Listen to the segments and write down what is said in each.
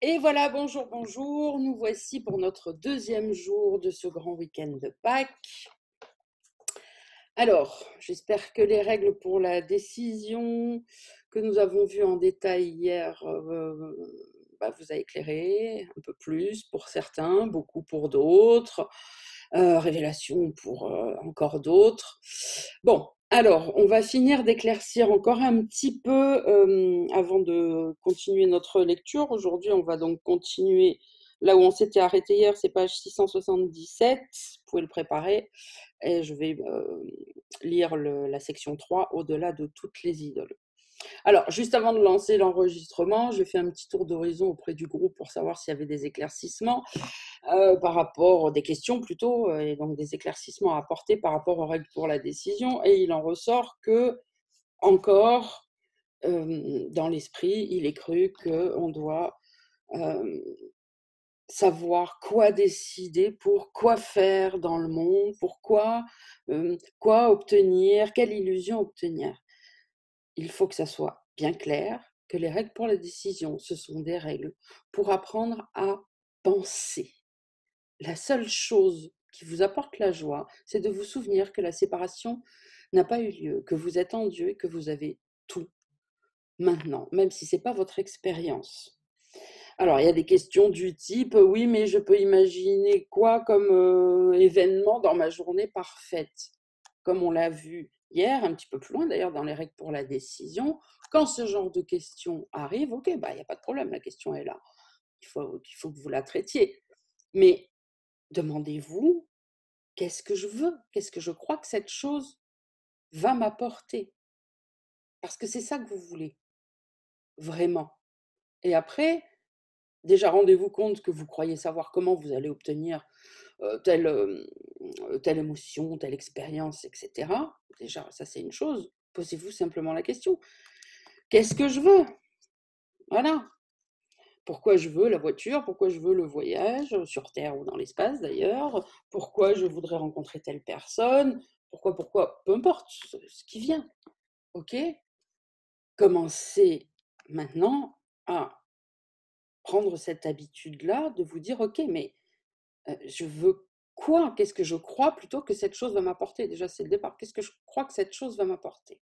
Et voilà, bonjour, bonjour. Nous voici pour notre deuxième jour de ce grand week-end de Pâques. Alors, j'espère que les règles pour la décision que nous avons vues en détail hier vous a éclairé un peu plus pour certains, beaucoup pour d'autres, révélation pour encore d'autres. Bon, alors, on va finir d'éclaircir encore un petit peu avant de continuer notre lecture. Aujourd'hui, on va donc continuer là où on s'était arrêté hier, c'est page 677. Vous pouvez le préparer. Et je vais lire la section 3, au-delà de toutes les idoles. Alors, juste avant de lancer l'enregistrement, j'ai fait un petit tour d'horizon auprès du groupe pour savoir s'il y avait des éclaircissements par rapport, des questions plutôt, et donc des éclaircissements à apporter par rapport aux règles pour la décision. Et il en ressort que, encore, dans l'esprit, il est cru qu'on doit savoir quoi décider pour quoi faire dans le monde, pourquoi, quoi obtenir, quelle illusion obtenir. Il faut que ça soit bien clair que les règles pour la décision, ce sont des règles pour apprendre à penser. La seule chose qui vous apporte la joie, c'est de vous souvenir que la séparation n'a pas eu lieu, que vous êtes en Dieu et que vous avez tout maintenant, même si ce n'est pas votre expérience. Alors, il y a des questions du type, oui, mais je peux imaginer quoi comme événement dans ma journée parfaite? Comme on l'a vu hier, un petit peu plus loin d'ailleurs dans les règles pour la décision, quand ce genre de questions arrive, ok, il n'y a pas de problème, la question est là. Il faut que vous la traitiez. Mais demandez-vous, qu'est-ce que je veux? Qu'est-ce que je crois que cette chose va m'apporter? Parce que c'est ça que vous voulez, vraiment. Et après, déjà, rendez-vous compte que vous croyez savoir comment vous allez obtenir telle émotion, telle expérience, etc. Déjà, ça c'est une chose. Posez-vous simplement la question. Qu'est-ce que je veux? Voilà. Pourquoi je veux la voiture? Pourquoi je veux le voyage, sur Terre ou dans l'espace d'ailleurs? Pourquoi je voudrais rencontrer telle personne? Pourquoi? Peu importe ce qui vient. OK? Commencez maintenant à prendre cette habitude-là de vous dire: «OK, mais je veux quoi? Qu'est-ce que je crois plutôt que cette chose va m'apporter?» Déjà, c'est le départ. Qu'est-ce que je crois que cette chose va m'apporter?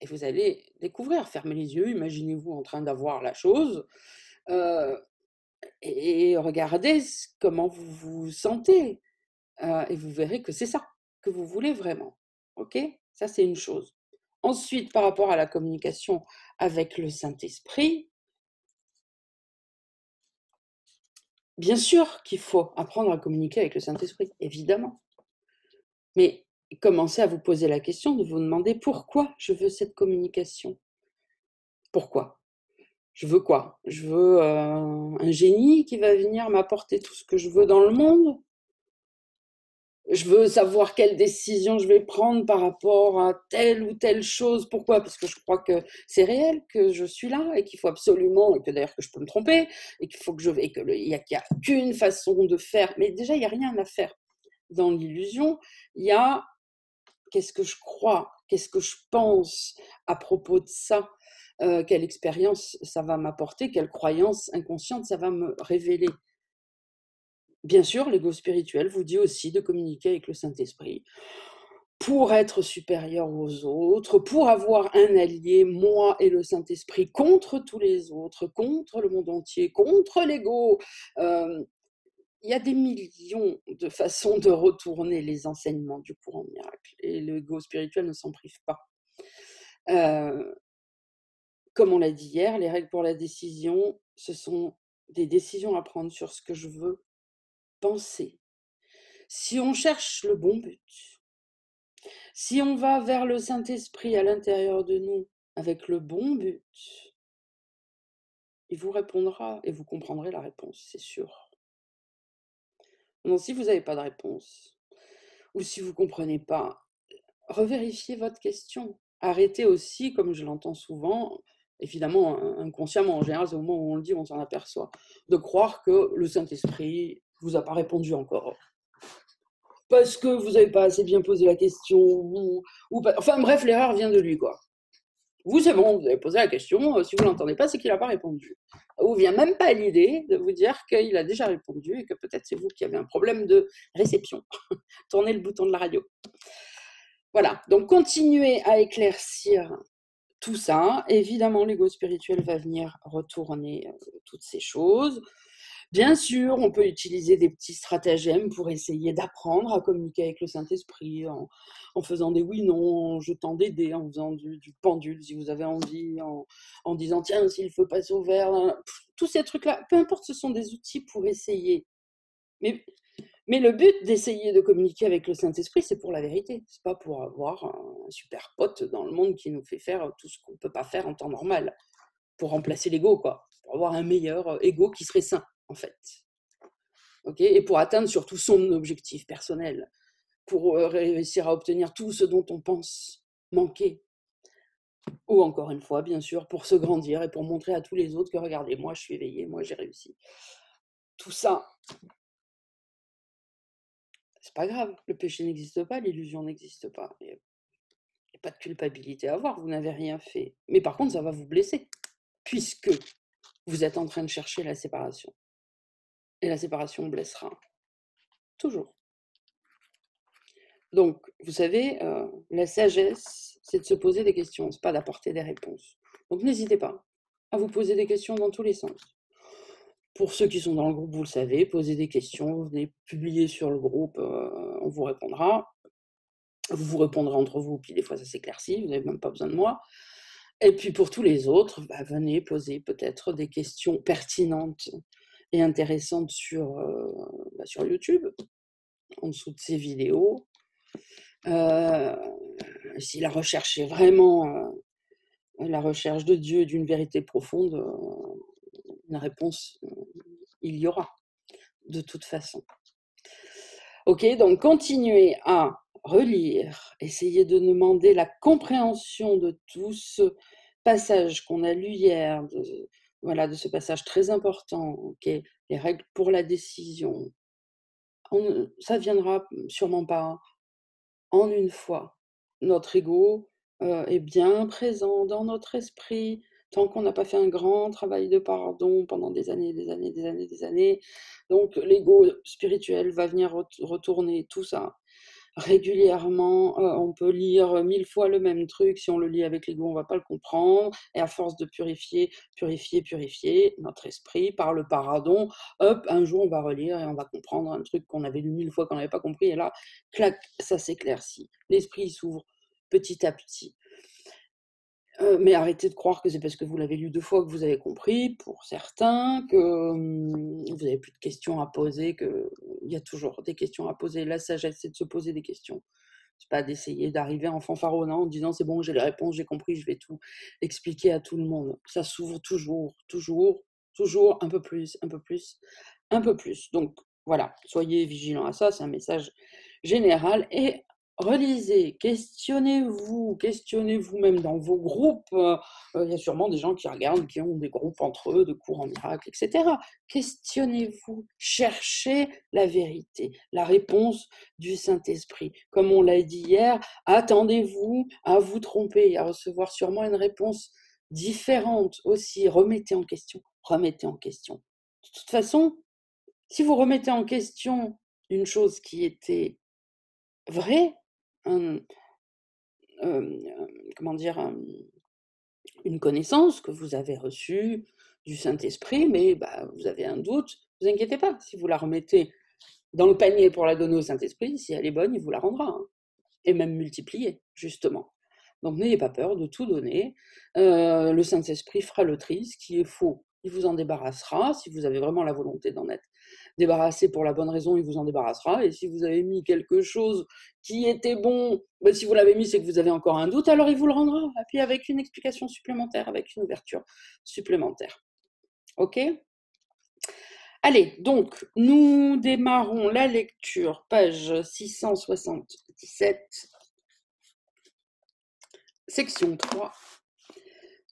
Et vous allez découvrir, fermez les yeux, imaginez-vous en train d'avoir la chose, heu, et regardez comment vous vous sentez, et vous verrez que c'est ça que vous voulez vraiment. OK? Ça, c'est une chose. Ensuite, par rapport à la communication avec le Saint-Esprit, bien sûr qu'il faut apprendre à communiquer avec le Saint-Esprit, évidemment. Mais commencez à vous poser la question de vous demander: «Pourquoi je veux cette communication? Pourquoi? Je veux quoi? Je veux, un génie qui va venir m'apporter tout ce que je veux dans le monde? Je veux savoir quelle décision je vais prendre par rapport à telle ou telle chose. Pourquoi? Parce que je crois que c'est réel, que je suis là et qu'il faut absolument, et que d'ailleurs que je peux me tromper et qu'il faut que je et que qu'il y a qu'une façon de faire». Mais déjà, il y a rien à faire dans l'illusion. Il y a qu'est-ce que je crois? Qu'est-ce que je pense à propos de ça? Quelle expérience ça va m'apporter? Quelle croyance inconsciente ça va me révéler? Bien sûr, l'ego spirituel vous dit aussi de communiquer avec le Saint-Esprit pour être supérieur aux autres, pour avoir un allié, moi et le Saint-Esprit, contre tous les autres, contre le monde entier, contre l'ego. Il y a des millions de façons de retourner les enseignements du courant miracle et l'ego spirituel ne s'en prive pas. Heu, Comme on l'a dit hier, les règles pour la décision, ce sont des décisions à prendre sur ce que je veux penser. Si on cherche le bon but, si on va vers le Saint-Esprit à l'intérieur de nous avec le bon but, il vous répondra et vous comprendrez la réponse, c'est sûr. Non, si vous n'avez pas de réponse ou si vous ne comprenez pas, revérifiez votre question. Arrêtez aussi, comme je l'entends souvent, évidemment inconsciemment, en général, c'est au moment où on le dit, on s'en aperçoit, de croire que le Saint-Esprit vous a pas répondu encore. Parce que vous n'avez pas assez bien posé la question, ou enfin bref, l'erreur vient de lui, quoi. Vous, c'est bon, vous avez posé la question, si vous ne l'entendez pas, c'est qu'il n'a pas répondu. Ou vient même pas l'idée de vous dire qu'il a déjà répondu et que peut-être c'est vous qui avez un problème de réception. Tournez le bouton de la radio. Voilà, donc continuez à éclaircir tout ça. Évidemment, l'ego spirituel va venir retourner toutes ces choses. Bien sûr, on peut utiliser des petits stratagèmes pour essayer d'apprendre à communiquer avec le Saint-Esprit en faisant des oui-non, en jetant des dés, en faisant du pendule si vous avez envie, en disant tiens, si le feu passe au vert, tous ces trucs-là, peu importe, ce sont des outils pour essayer. Mais le but d'essayer de communiquer avec le Saint-Esprit, c'est pour la vérité. C'est pas pour avoir un super pote dans le monde qui nous fait faire tout ce qu'on ne peut pas faire en temps normal, pour remplacer l'ego, quoi. Pour avoir un meilleur ego qui serait sain, en fait. Okay, et pour atteindre surtout son objectif personnel, pour réussir à obtenir tout ce dont on pense manquer. Ou encore une fois, bien sûr, pour se grandir et pour montrer à tous les autres que regardez, moi je suis éveillé, moi j'ai réussi. Tout ça, c'est pas grave, le péché n'existe pas, l'illusion n'existe pas. Il n'y a pas de culpabilité à avoir, vous n'avez rien fait. Mais par contre, ça va vous blesser, puisque vous êtes en train de chercher la séparation. Et la séparation blessera. Toujours. Donc, vous savez, la sagesse, c'est de se poser des questions, c'est pas d'apporter des réponses. Donc, n'hésitez pas à vous poser des questions dans tous les sens. Pour ceux qui sont dans le groupe, vous le savez, posez des questions, venez publier sur le groupe, on vous répondra. Vous vous répondrez entre vous, puis des fois ça s'éclaircit, vous n'avez même pas besoin de moi. Et puis pour tous les autres, venez poser peut-être des questions pertinentes et intéressantes sur YouTube, en dessous de ces vidéos. Si la recherche est vraiment la recherche de Dieu, d'une vérité profonde, une réponse, il y aura, de toute façon. Ok, donc continuez à relire, essayez de demander la compréhension de tout ce passage qu'on a lu hier, de ce passage très important, okay, les règles pour la décision. Ça viendra sûrement pas en une fois. Notre ego est bien présent dans notre esprit tant qu'on n'a pas fait un grand travail de pardon pendant des années, des années, des années, des années. Donc l'ego spirituel va venir retourner tout ça régulièrement. On peut lire 1000 fois le même truc. Si on le lit avec l'ego, on ne va pas le comprendre. Et à force de purifier, purifier, purifier notre esprit par le pardon, hop, un jour on va relire et on va comprendre un truc qu'on avait lu 1000 fois, qu'on n'avait pas compris. Et là, clac, ça s'éclaircit. L'esprit s'ouvre petit à petit. Mais arrêtez de croire que c'est parce que vous l'avez lu 2 fois que vous avez compris, pour certains, que vous n'avez plus de questions à poser, qu'il y a toujours des questions à poser. La sagesse, c'est de se poser des questions. C'est pas d'essayer d'arriver en fanfaronnant en disant c'est bon, j'ai les réponses, j'ai compris, je vais tout expliquer à tout le monde. Ça s'ouvre toujours, toujours, toujours un peu plus, un peu plus, un peu plus. Donc voilà, soyez vigilants à ça, c'est un message général. Et relisez, questionnez-vous même dans vos groupes. Il y a sûrement des gens qui regardent, qui ont des groupes entre eux, de cours en miracle, etc. Questionnez-vous, cherchez la vérité, la réponse du Saint-Esprit. Comme on l'a dit hier, attendez-vous à vous tromper et à recevoir sûrement une réponse différente aussi. Remettez en question, remettez en question. De toute façon, si vous remettez en question une chose qui était vraie, comment dire, une connaissance que vous avez reçue du Saint-Esprit, mais vous avez un doute, ne vous inquiétez pas. Si vous la remettez dans le panier pour la donner au Saint-Esprit, si elle est bonne, il vous la rendra. Hein. Et même multipliée, justement. Donc n'ayez pas peur de tout donner. Le Saint-Esprit fera le tri, ce qui est faux, il vous en débarrassera. Si vous avez vraiment la volonté d'en être débarrassé pour la bonne raison, il vous en débarrassera. Et si vous avez mis quelque chose qui était bon, si vous l'avez mis, c'est que vous avez encore un doute, alors il vous le rendra. Et puis avec une explication supplémentaire, avec une ouverture supplémentaire. Ok ? Allez, donc, nous démarrons la lecture, page 677, section 3,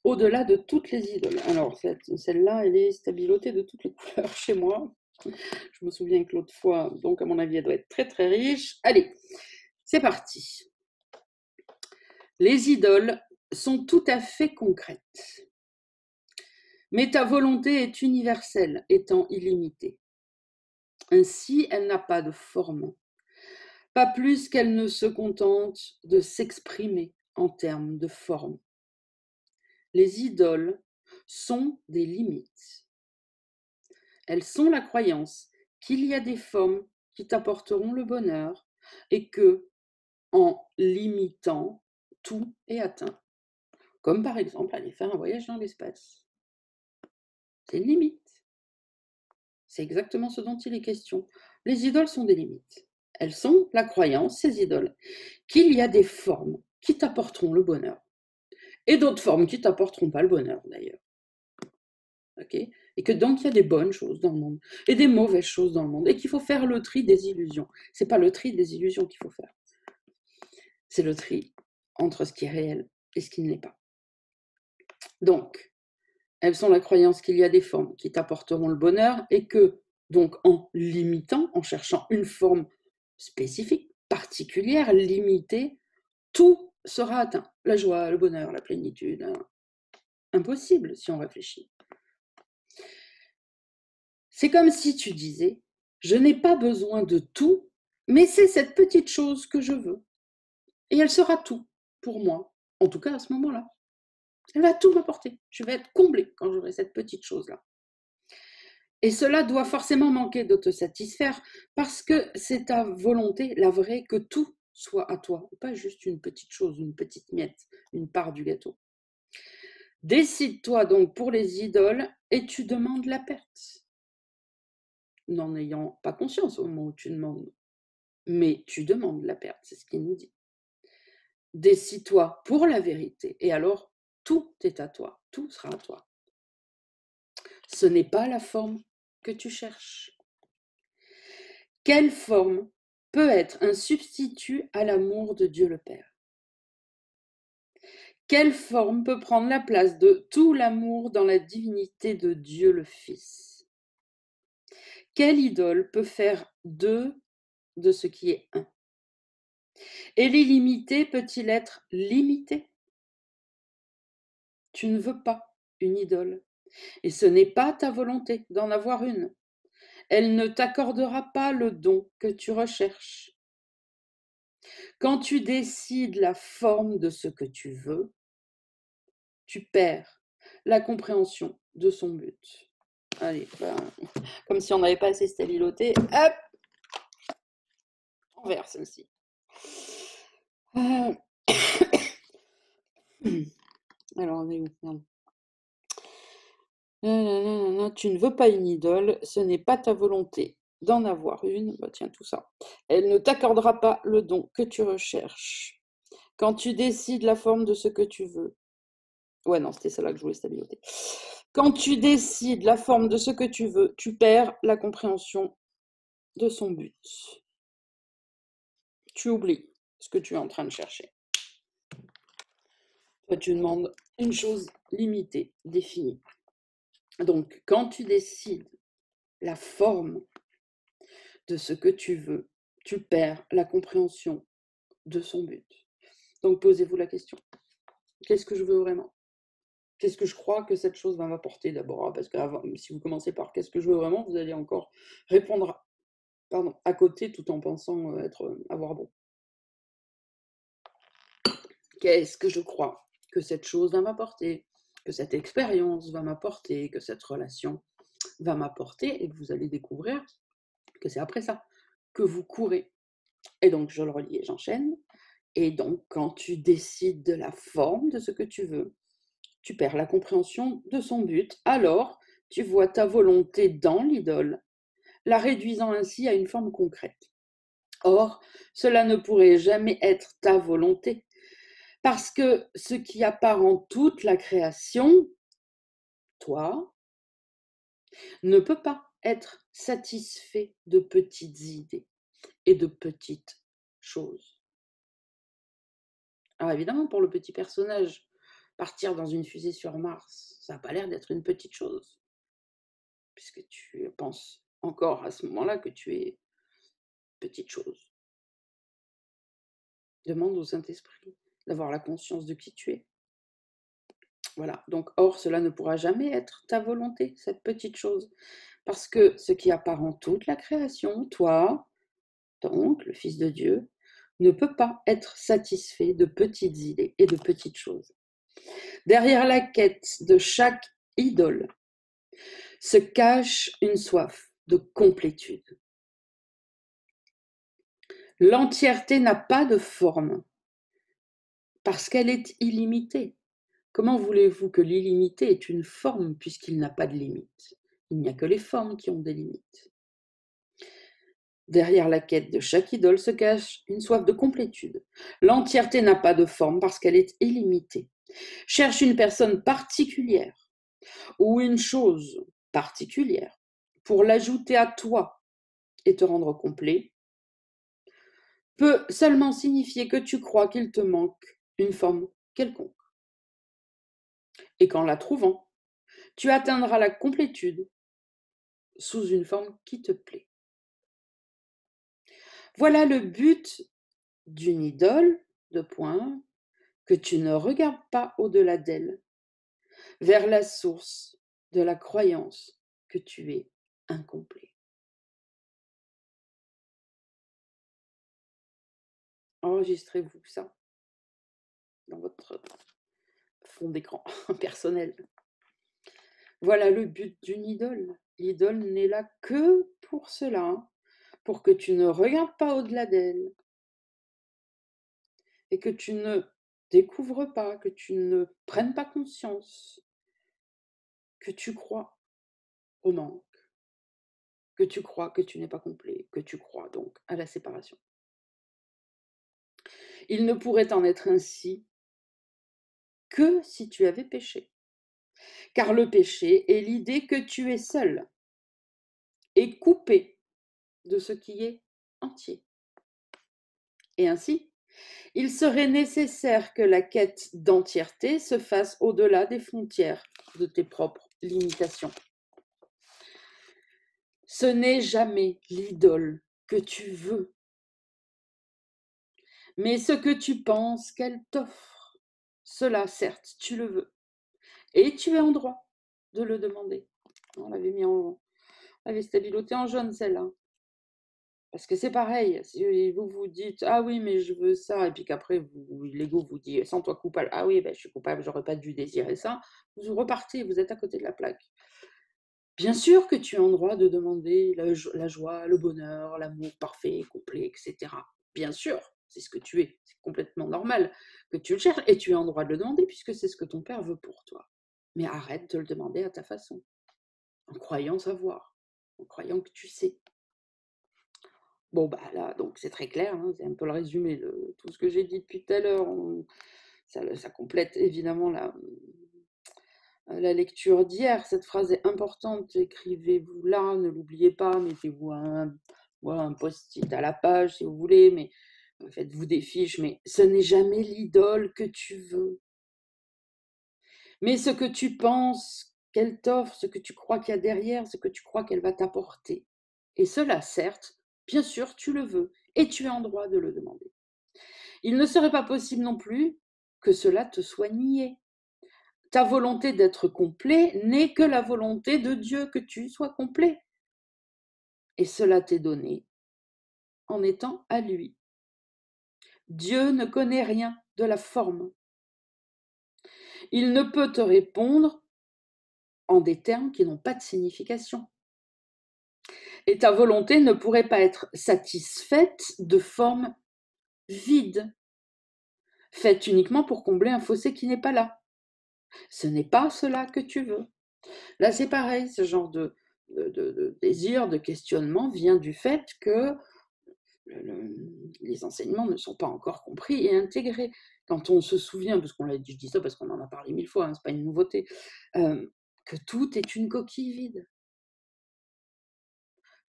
au-delà de toutes les idoles. Alors, celle-là, elle est stabilotée de toutes les couleurs chez moi. Je me souviens que l'autre fois, donc à mon avis, elle doit être très très riche. Allez, c'est parti. Les idoles sont tout à fait concrètes. Mais ta volonté est universelle, étant illimitée. Ainsi, elle n'a pas de forme, pas plus qu'elle ne se contente de s'exprimer en termes de forme. Les idoles sont des limites. Elles sont la croyance qu'il y a des formes qui t'apporteront le bonheur et que, en limitant, tout est atteint. Comme par exemple aller faire un voyage dans l'espace. C'est une limite. C'est exactement ce dont il est question. Les idoles sont des limites. Elles sont la croyance, ces idoles, qu'il y a des formes qui t'apporteront le bonheur. Et d'autres formes qui t'apporteront pas le bonheur, d'ailleurs. Okay, et que donc il y a des bonnes choses dans le monde et des mauvaises choses dans le monde et qu'il faut faire le tri des illusions. C'est pas le tri des illusions qu'il faut faire. C'est le tri entre ce qui est réel et ce qui ne l'est pas. Donc, elles sont la croyance qu'il y a des formes qui t'apporteront le bonheur et que, donc, en limitant, en cherchant une forme spécifique, particulière, limitée, tout sera atteint. La joie, le bonheur, la plénitude. Impossible si on réfléchit. C'est comme si tu disais, je n'ai pas besoin de tout, mais c'est cette petite chose que je veux. Et elle sera tout pour moi, en tout cas à ce moment-là. Elle va tout m'apporter. Je vais être comblée quand j'aurai cette petite chose-là. Et cela doit forcément manquer de te satisfaire parce que c'est ta volonté, la vraie, que tout soit à toi, pas juste une petite chose, une petite miette, une part du gâteau. Décide-toi donc pour les idoles et tu demandes la perte. N'en ayant pas conscience au moment où tu demandes. Mais tu demandes la perte, c'est ce qu'il nous dit. Décide-toi pour la vérité et alors tout est à toi, tout sera à toi. Ce n'est pas la forme que tu cherches. Quelle forme peut être un substitut à l'amour de Dieu le Père? Quelle forme peut prendre la place de tout l'amour dans la divinité de Dieu le Fils? Quelle idole peut faire deux de ce qui est un? Et l'illimité peut-il être limité? Tu ne veux pas une idole, et ce n'est pas ta volonté d'en avoir une. Elle ne t'accordera pas le don que tu recherches. Quand tu décides la forme de ce que tu veux, tu perds la compréhension de son but. Allez, comme si on n'avait pas assez stabiloté, hop, on verse celle-ci. Alors, on est où? Tu ne veux pas une idole, ce n'est pas ta volonté d'en avoir une. Bah, tiens, tout ça. Elle ne t'accordera pas le don que tu recherches. Quand tu décides la forme de ce que tu veux. Ouais, non, c'était celle-là que je voulais stabiliser. Quand tu décides la forme de ce que tu veux, tu perds la compréhension de son but. Tu oublies ce que tu es en train de chercher. Toi, tu demandes une chose limitée, définie. Donc, quand tu décides la forme de ce que tu veux, tu perds la compréhension de son but. Donc, posez-vous la question. Qu'est-ce que je veux vraiment? Qu'est-ce que je crois que cette chose va m'apporter d'abord? Parce que si vous commencez par qu'est-ce que je veux vraiment, vous allez encore répondre à côté tout en pensant avoir bon. Qu'est-ce que je crois que cette chose va m'apporter? Que cette expérience va m'apporter? Que cette relation va m'apporter? Et que vous allez découvrir que c'est après ça que vous courez. Et donc, je le relis et j'enchaîne. Et donc, quand tu décides de la forme de ce que tu veux, tu perds la compréhension de son but. Alors, tu vois ta volonté dans l'idole, la réduisant ainsi à une forme concrète. Or, cela ne pourrait jamais être ta volonté, parce que ce qui apparente toute la création, toi, ne peut pas être satisfait de petites idées et de petites choses. Alors évidemment, pour le petit personnage, partir dans une fusée sur Mars, ça n'a pas l'air d'être une petite chose, puisque tu penses encore à ce moment-là que tu es petite chose. Demande au Saint-Esprit d'avoir la conscience de qui tu es. Voilà. Donc, or, cela ne pourra jamais être ta volonté, cette petite chose. Parce que ce qui apparent toute la création, toi, donc, le Fils de Dieu, ne peut pas être satisfait de petites idées et de petites choses. Derrière la quête de chaque idole se cache une soif de complétude. L'entièreté n'a pas de forme parce qu'elle est illimitée. Comment voulez-vous que l'illimité ait une forme puisqu'il n'a pas de limite? Il n'y a que les formes qui ont des limites. Derrière la quête de chaque idole se cache une soif de complétude. L'entièreté n'a pas de forme parce qu'elle est illimitée. Cherche une personne particulière ou une chose particulière pour l'ajouter à toi et te rendre complet peut seulement signifier que tu crois qu'il te manque une forme quelconque. Et qu'en la trouvant, tu atteindras la complétude sous une forme qui te plaît. Voilà le but d'une idole, que tu ne regardes pas au-delà d'elle, vers la source de la croyance que tu es incomplet. Enregistrez-vous ça dans votre fond d'écran personnel. Voilà le but d'une idole. L'idole n'est là que pour cela, pour que tu ne regardes pas au-delà d'elle et que tu ne découvres pas, que tu ne prennes pas conscience que tu crois au manque, que tu crois que tu n'es pas complet, que tu crois donc à la séparation. Il ne pourrait en être ainsi que si tu avais péché. Car le péché est l'idée que tu es seul et coupé de ce qui est entier. Et ainsi, il serait nécessaire que la quête d'entièreté se fasse au-delà des frontières de tes propres limitations. Ce n'est jamais l'idole que tu veux, mais ce que tu penses qu'elle t'offre. Cela, certes, tu le veux, et tu es en droit de le demander. On l'avait stabiloté en jaune, celle-là. Parce que c'est pareil, si vous vous dites ah oui, mais je veux ça, et puis qu'après, l'ego vous dit sens-toi coupable, ah oui, ben, je suis coupable, j'aurais pas dû désirer ça, vous repartez, vous êtes à côté de la plaque. Bien sûr que tu es en droit de demander la joie, le bonheur, l'amour parfait, complet, etc. Bien sûr, c'est ce que tu es, c'est complètement normal que tu le cherches, et tu es en droit de le demander puisque c'est ce que ton père veut pour toi. Mais arrête de le demander à ta façon, en croyant savoir, en croyant que tu sais. Bon, bah là, donc c'est très clair, hein, c'est un peu le résumé de tout ce que j'ai dit depuis tout à l'heure. Ça complète évidemment la lecture d'hier. Cette phrase est importante, écrivez-vous là, ne l'oubliez pas, mettez-vous un post-it à la page si vous voulez, mais faites-vous des fiches, mais ce n'est jamais l'idole que tu veux. Mais ce que tu penses qu'elle t'offre, ce que tu crois qu'il y a derrière, ce que tu crois qu'elle va t'apporter. Et cela, certes, bien sûr, tu le veux, et tu es en droit de le demander. Il ne serait pas possible non plus que cela te soit nié. Ta volonté d'être complet n'est que la volonté de Dieu que tu sois complet. Et cela t'est donné en étant à lui. Dieu ne connaît rien de la forme. Il ne peut te répondre en des termes qui n'ont pas de signification. Et ta volonté ne pourrait pas être satisfaite de formes vides, faites uniquement pour combler un fossé qui n'est pas là. Ce n'est pas cela que tu veux. Là, c'est pareil, ce genre de désir, de questionnement vient du fait que les enseignements ne sont pas encore compris et intégrés. Quand on se souvient, parce qu'on l'a dit, je dis ça parce qu'on en a parlé 1000 fois, hein, c'est pas une nouveauté, que tout est une coquille vide.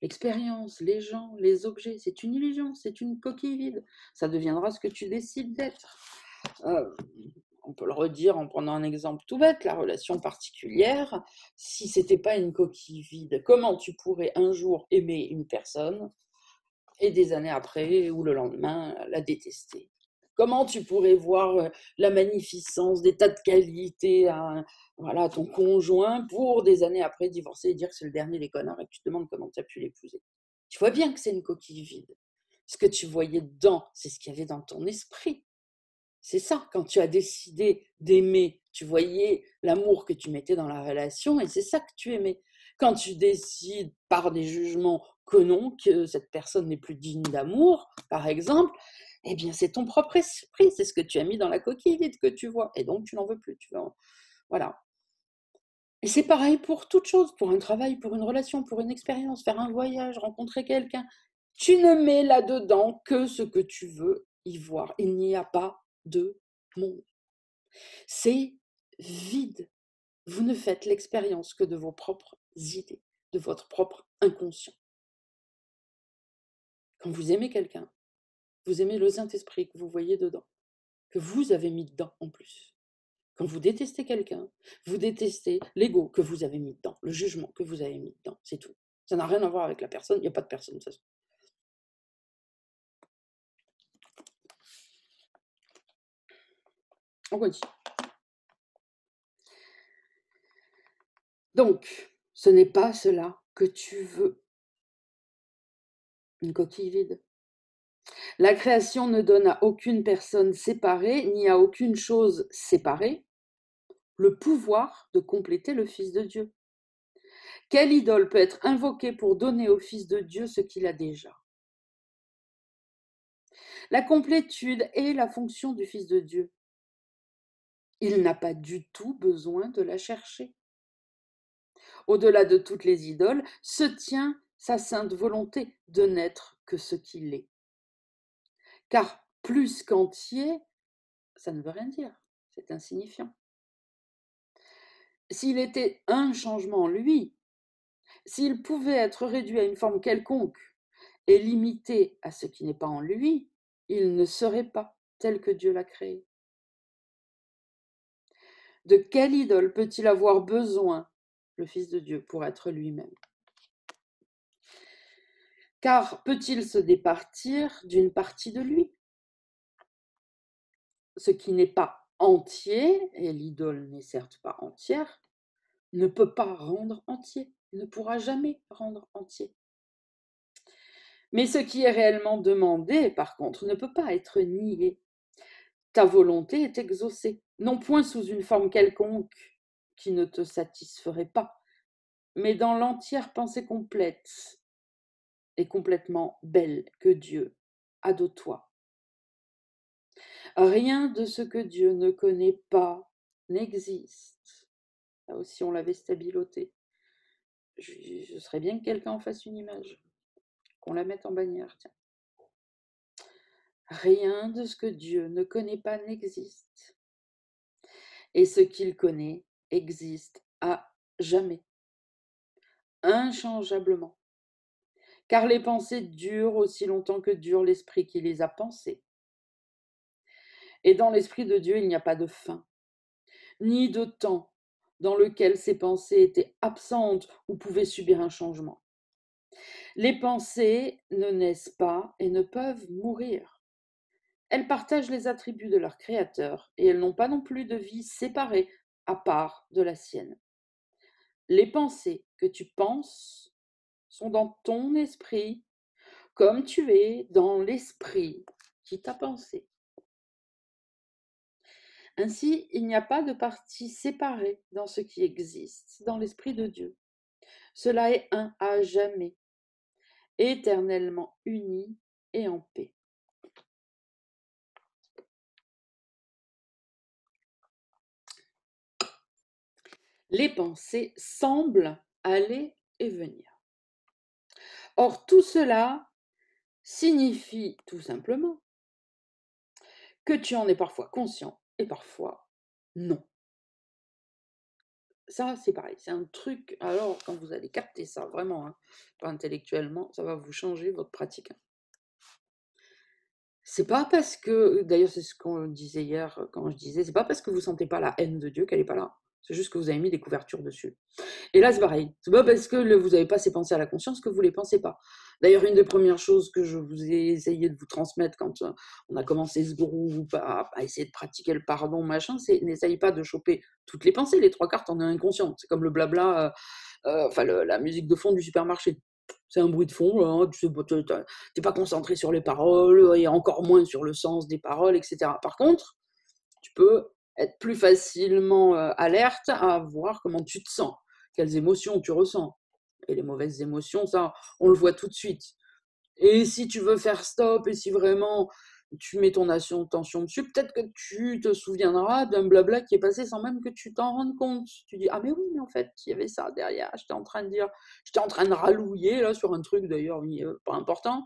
L'expérience, les gens, les objets, c'est une illusion, c'est une coquille vide. Ça deviendra ce que tu décides d'être. On peut le redire en prenant un exemple tout bête, la relation particulière. Si c'était pas une coquille vide, comment tu pourrais un jour aimer une personne et des années après ou le lendemain la détester? Comment tu pourrais voir la magnificence, des tas de qualités à ton conjoint pour des années après divorcer et dire que c'est le dernier des connards et que tu te demandes comment tu as pu l'épouser. Tu vois bien que c'est une coquille vide. Ce que tu voyais dedans, c'est ce qu'il y avait dans ton esprit. C'est ça, quand tu as décidé d'aimer, tu voyais l'amour que tu mettais dans la relation et c'est ça que tu aimais. Quand tu décides par des jugements que non, que cette personne n'est plus digne d'amour, par exemple, eh bien c'est ton propre esprit, c'est ce que tu as mis dans la coquille vide que tu vois et donc tu n'en veux plus. Voilà. Et c'est pareil pour toute chose, pour un travail, pour une relation, pour une expérience, faire un voyage, rencontrer quelqu'un. Tu ne mets là-dedans que ce que tu veux y voir. Il n'y a pas de monde. C'est vide. Vous ne faites l'expérience que de vos propres idées, de votre propre inconscient. Quand vous aimez quelqu'un, vous aimez le Saint-Esprit que vous voyez dedans, que vous avez mis dedans en plus. Quand vous détestez quelqu'un, vous détestez l'ego que vous avez mis dedans, le jugement que vous avez mis dedans, c'est tout. Ça n'a rien à voir avec la personne, il n'y a pas de personne de toute façon. On continue. Donc, ce n'est pas cela que tu veux. Une coquille vide. La création ne donne à aucune personne séparée, ni à aucune chose séparée, le pouvoir de compléter le Fils de Dieu. Quelle idole peut être invoquée pour donner au Fils de Dieu ce qu'il a déjà? La complétude est la fonction du Fils de Dieu. Il n'a pas du tout besoin de la chercher. Au-delà de toutes les idoles, se tient sa sainte volonté de n'être que ce qu'il est. Car plus qu'entier, ça ne veut rien dire, c'est insignifiant. S'il était un changement en lui, s'il pouvait être réduit à une forme quelconque et limité à ce qui n'est pas en lui, il ne serait pas tel que Dieu l'a créé. De quelle idole peut-il avoir besoin, le Fils de Dieu, pour être lui-même? Car peut-il se départir d'une partie de lui? Ce qui n'est pas entier, et l'idole n'est certes pas entière, ne peut pas rendre entier, ne pourra jamais rendre entier. Mais ce qui est réellement demandé, par contre, ne peut pas être nié. Ta volonté est exaucée, non point sous une forme quelconque qui ne te satisferait pas, mais dans l'entière pensée complète et complètement belle que Dieu a de toi. Rien de ce que Dieu ne connaît pas n'existe. Là aussi, on l'avait stabiloté. Je serais bien que quelqu'un en fasse une image, qu'on la mette en bannière, tiens. Rien de ce que Dieu ne connaît pas n'existe. Et ce qu'il connaît existe à jamais, inchangeablement. Car les pensées durent aussi longtemps que dure l'esprit qui les a pensées. Et dans l'esprit de Dieu, il n'y a pas de fin, ni de temps dans lequel ces pensées étaient absentes ou pouvaient subir un changement. Les pensées ne naissent pas et ne peuvent mourir. Elles partagent les attributs de leur créateur et elles n'ont pas non plus de vie séparée à part de la sienne. Les pensées que tu penses sont dans ton esprit comme tu es dans l'esprit qui t'a pensé. Ainsi, il n'y a pas de partie séparée dans ce qui existe, dans l'esprit de Dieu. Cela est un à jamais, éternellement uni et en paix. Les pensées semblent aller et venir. Or, tout cela signifie tout simplement que tu en es parfois conscient et parfois non. Ça, c'est pareil, c'est un truc, alors quand vous allez capter ça, vraiment, hein, pas intellectuellement, ça va vous changer votre pratique. C'est pas parce que, d'ailleurs c'est ce qu'on disait hier quand je disais, c'est pas parce que vous sentez pas la haine de Dieu qu'elle est pas là. C'est juste que vous avez mis des couvertures dessus. Et là, c'est pareil. C'est pas parce que vous n'avez pas ces pensées à la conscience que vous les pensez pas. D'ailleurs, une des premières choses que je vous ai essayé de vous transmettre quand on a commencé ce groupe à essayer de pratiquer le pardon, machin, c'est n'essaye pas de choper toutes les pensées, les trois quarts, t'en es inconscient. C'est comme le blabla, la musique de fond du supermarché. C'est un bruit de fond, là, tu n'es pas concentré sur les paroles, et encore moins sur le sens des paroles, etc. Par contre, tu peux être plus facilement alerte à voir comment tu te sens, quelles émotions tu ressens. Et les mauvaises émotions, ça, on le voit tout de suite. Et si tu veux faire stop, et si vraiment tu mets ton attention dessus, peut-être que tu te souviendras d'un blabla qui est passé sans même que tu t'en rendes compte. Tu dis, ah mais oui, mais en fait, il y avait ça derrière, j'étais en train de ralouiller là sur un truc d'ailleurs pas important.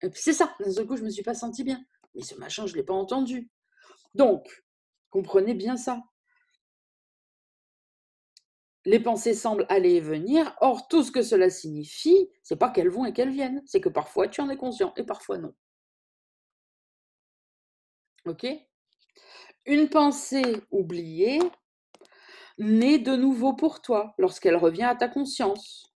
Et puis c'est ça, d'un seul coup, je me suis pas senti bien. Mais ce machin, je l'ai pas entendu. Donc, comprenez bien ça. Les pensées semblent aller et venir, or tout ce que cela signifie, c'est pas qu'elles vont et qu'elles viennent, c'est que parfois tu en es conscient et parfois non. Ok ? Une pensée oubliée naît de nouveau pour toi lorsqu'elle revient à ta conscience.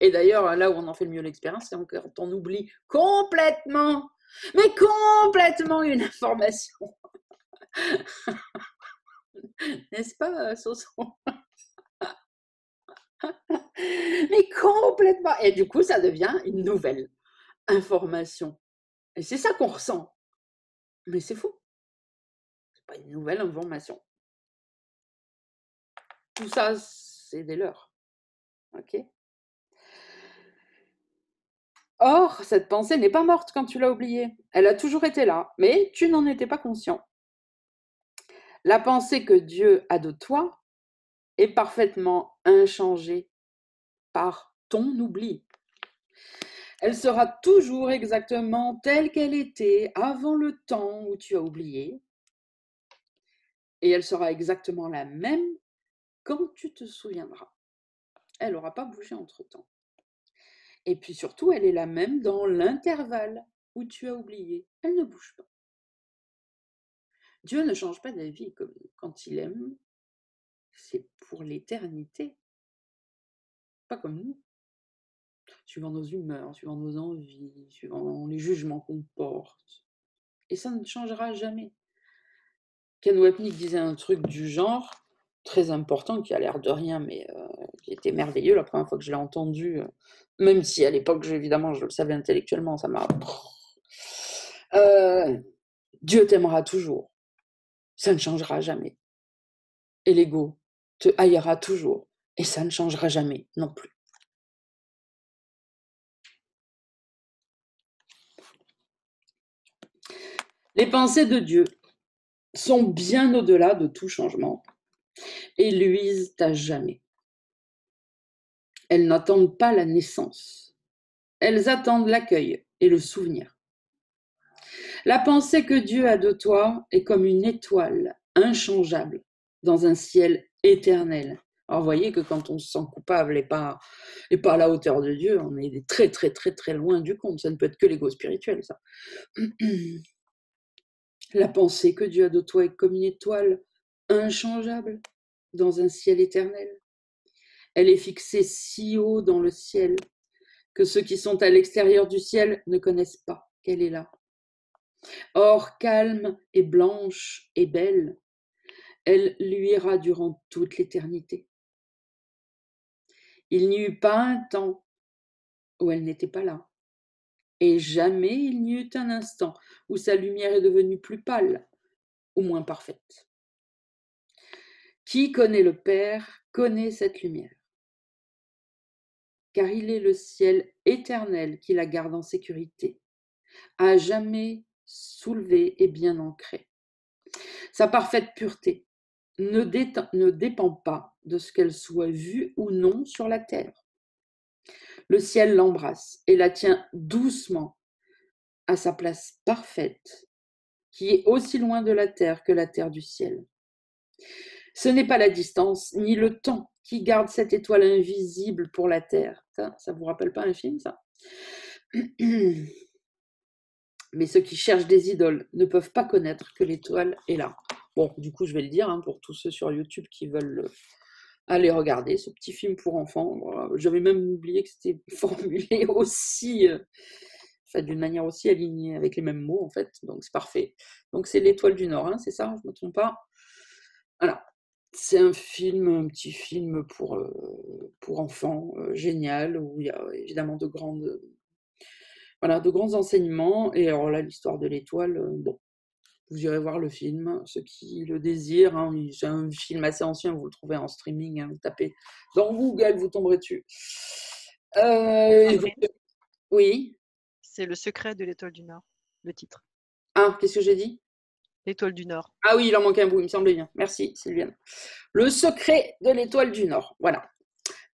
Et d'ailleurs, là où on en fait le mieux l'expérience, c'est quand on oublie complètement, mais complètement une information. N'est-ce pas, Soso? Mais complètement. Et du coup, ça devient une nouvelle information. Et c'est ça qu'on ressent. Mais c'est faux. C'est pas une nouvelle information. Tout ça, c'est des leurres. Ok ? Or, cette pensée n'est pas morte quand tu l'as oubliée. Elle a toujours été là, mais tu n'en étais pas conscient. La pensée que Dieu a de toi est parfaitement inchangée par ton oubli. Elle sera toujours exactement telle qu'elle était avant le temps où tu as oublié, et elle sera exactement la même quand tu te souviendras. Elle n'aura pas bougé entre-temps. Et puis surtout, elle est la même dans l'intervalle où tu as oublié. Elle ne bouge pas. Dieu ne change pas d'avis quand il aime. C'est pour l'éternité. Pas comme nous. Suivant nos humeurs, suivant nos envies, suivant les jugements qu'on porte. Et ça ne changera jamais. Ken Wapnick disait un truc du genre, très important, qui a l'air de rien, mais qui était merveilleux la première fois que je l'ai entendu, même si à l'époque, évidemment, je le savais intellectuellement, ça m'a... Dieu t'aimera toujours. Ça ne changera jamais. Et l'ego te haïra toujours. Et ça ne changera jamais non plus. Les pensées de Dieu sont bien au-delà de tout changement et luisent à jamais. Elles n'attendent pas la naissance. Elles attendent l'accueil et le souvenir. La pensée que Dieu a de toi est comme une étoile inchangeable dans un ciel éternel. Alors, vous voyez que quand on se sent coupable et pas à la hauteur de Dieu, on est très, très, très, très loin du compte. Ça ne peut être que l'ego spirituel, ça. La pensée que Dieu a de toi est comme une étoile inchangeable dans un ciel éternel. Elle est fixée si haut dans le ciel que ceux qui sont à l'extérieur du ciel ne connaissent pas qu'elle est là. Or, calme et blanche et belle, elle luira durant toute l'éternité. Il n'y eut pas un temps où elle n'était pas là, et jamais il n'y eut un instant où sa lumière est devenue plus pâle ou moins parfaite. Qui connaît le Père connaît cette lumière, car il est le ciel éternel qui la garde en sécurité, à jamais soulevé et bien ancré. Sa parfaite pureté ne dépend pas de ce qu'elle soit vue ou non sur la terre. Le ciel l'embrasse et la tient doucement à sa place parfaite, qui est aussi loin de la terre que la terre du ciel. Ce n'est pas la distance ni le temps qui gardent cette étoile invisible pour la terre. Ça vous rappelle pas un film, ça? Mais ceux qui cherchent des idoles ne peuvent pas connaître que l'étoile est là. Bon, du coup, je vais le dire pour tous ceux sur YouTube qui veulent Allez regarder ce petit film pour enfants. Voilà. J'avais même oublié que c'était formulé aussi, enfin, d'une manière aussi alignée avec les mêmes mots en fait, donc c'est parfait. Donc c'est l'Étoile du Nord, hein, c'est ça? Je me trompe pas? Voilà. C'est un petit film pour enfants, génial, où il y a évidemment voilà, de grands enseignements. Et alors là, l'histoire de l'étoile, bon, vous irez voir le film, ceux qui le désirent, hein. C'est un film assez ancien, vous le trouvez en streaming, hein, vous tapez dans Google, vous tomberez dessus. Sandrine, Oui. c'est Le secret de l'étoile du Nord, le titre. Ah, qu'est-ce que j'ai dit? L'étoile du Nord. Ah oui, il en manque un bout, il me semblait bien. Merci, Sylviane. Le secret de l'étoile du Nord. Voilà.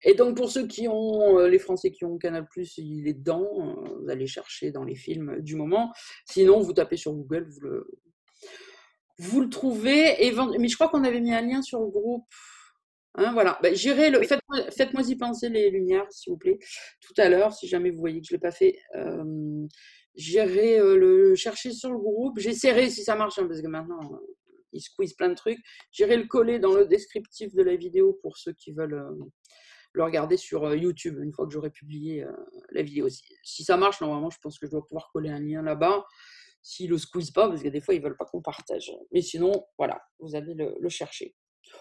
Et donc, pour ceux qui ont, les Français qui ont Canal+, il est dedans. Vous allez chercher dans les films du moment. Sinon, vous tapez sur Google, vous le trouvez. Mais je crois qu'on avait mis un lien sur le groupe. Hein, voilà. Ben, Oui, faites-moi y penser les lumières, s'il vous plaît, tout à l'heure, si jamais vous voyez que je ne l'ai pas fait. J'irai le chercher sur le groupe. J'essaierai si ça marche, hein, parce que maintenant, il squeeze plein de trucs. J'irai le coller dans le descriptif de la vidéo pour ceux qui veulent le regarder sur YouTube, une fois que j'aurai publié la vidéo. Si ça marche, normalement, je pense que je dois pouvoir coller un lien là-bas. S'ils ne le squeeze pas, parce que des fois, ils ne veulent pas qu'on partage. Mais sinon, voilà, vous allez le chercher.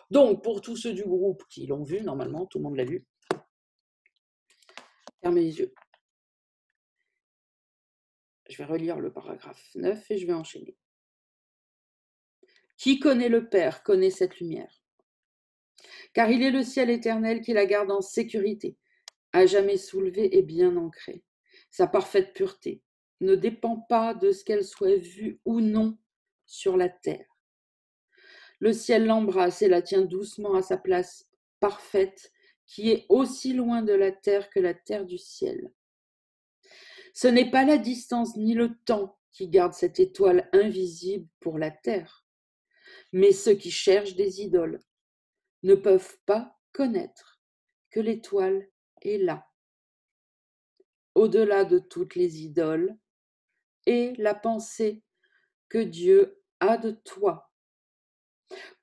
Donc, pour tous ceux du groupe qui l'ont vu, normalement, tout le monde l'a vu. Fermez les yeux. Je vais relire le paragraphe 9 et je vais enchaîner. Qui connaît le Père connaît cette lumière, car il est le ciel éternel qui la garde en sécurité, à jamais soulevée et bien ancrée. Sa parfaite pureté ne dépend pas de ce qu'elle soit vue ou non sur la terre. Le ciel l'embrasse et la tient doucement à sa place parfaite, qui est aussi loin de la terre que la terre du ciel. Ce n'est pas la distance ni le temps qui gardent cette étoile invisible pour la terre, mais ceux qui cherchent des idoles ne peuvent pas connaître que l'étoile est là, au-delà de toutes les idoles, et la pensée que Dieu a de toi,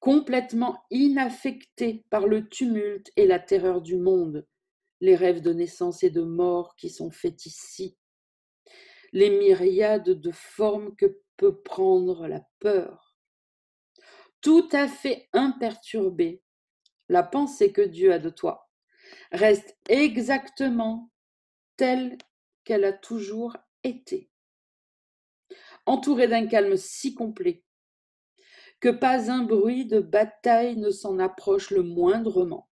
complètement inaffecté par le tumulte et la terreur du monde, les rêves de naissance et de mort qui sont faits ici, les myriades de formes que peut prendre la peur. Tout à fait imperturbée, la pensée que Dieu a de toi reste exactement telle qu'elle a toujours été, entourée d'un calme si complet que pas un bruit de bataille ne s'en approche le moindrement.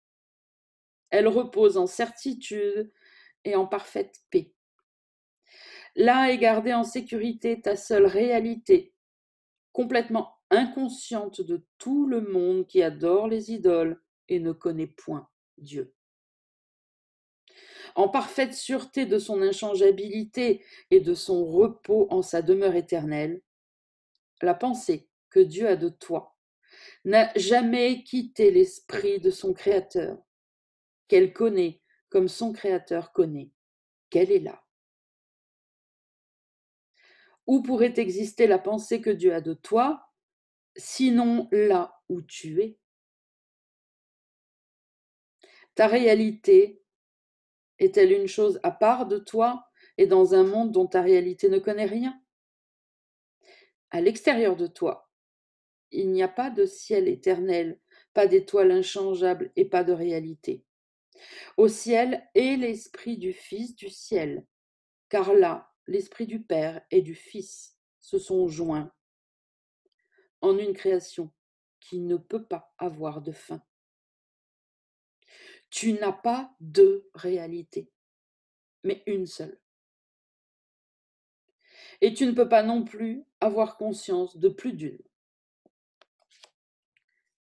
Elle repose en certitude et en parfaite paix. Là est gardée en sécurité ta seule réalité, complètement inconsciente de tout le monde qui adore les idoles et ne connaît point Dieu. En parfaite sûreté de son inchangeabilité et de son repos en sa demeure éternelle, la pensée que Dieu a de toi n'a jamais quitté l'esprit de son Créateur, qu'elle connaît comme son Créateur connaît, qu'elle est là. Où pourrait exister la pensée que Dieu a de toi, sinon là où tu es? Ta réalité est-elle une chose à part de toi et dans un monde dont ta réalité ne connaît rien? À l'extérieur de toi, il n'y a pas de ciel éternel, pas d'étoile inchangeable et pas de réalité. Au ciel est l'esprit du Fils du ciel, car là, l'esprit du Père et du Fils se sont joints en une création qui ne peut pas avoir de fin. Tu n'as pas deux réalités, mais une seule. Et tu ne peux pas non plus avoir conscience de plus d'une.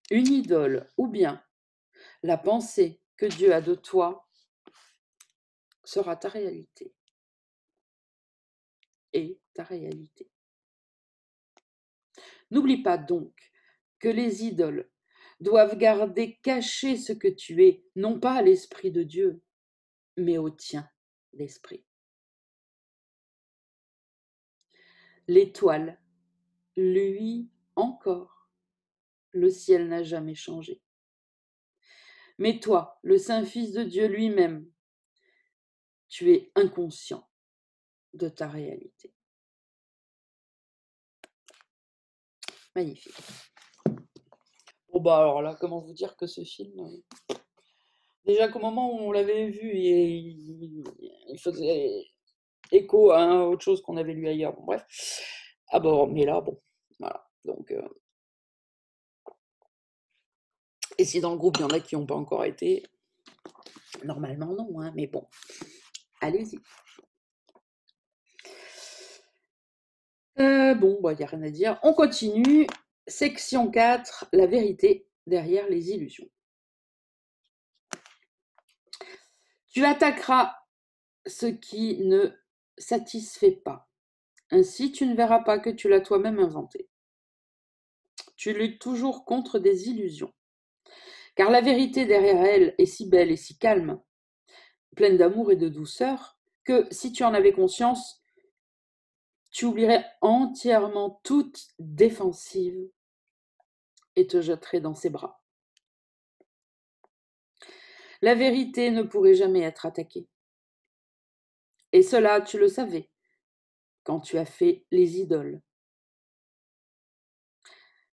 Une idole, ou bien la pensée que Dieu a de toi, sera ta réalité et ta réalité. N'oublie pas donc que les idoles doivent garder caché ce que tu es, non pas à l'esprit de Dieu, mais au tien, l'esprit. L'étoile, lui encore, le ciel n'a jamais changé. Mais toi, le Saint Fils de Dieu lui-même, tu es inconscient de ta réalité. Magnifique. Bon bah alors là, comment vous dire que ce film, déjà qu'au moment où on l'avait vu, il faisait écho à autre chose qu'on avait lu ailleurs. Bon, bref. Ah bon, mais là, bon, voilà. Donc, et si dans le groupe il y en a qui n'ont pas encore été, normalement non, hein, mais bon, allez-y. Bon, il n'y a rien à dire. On continue. Section 4, la vérité derrière les illusions. Tu attaqueras ce qui ne satisfait pas. Ainsi, tu ne verras pas que tu l'as toi-même inventé. Tu luttes toujours contre des illusions. Car la vérité derrière elle est si belle et si calme, pleine d'amour et de douceur, que si tu en avais conscience, tu oublierais entièrement toute défensive et te jetterais dans ses bras. La vérité ne pourrait jamais être attaquée. Et cela, tu le savais quand tu as fait les idoles.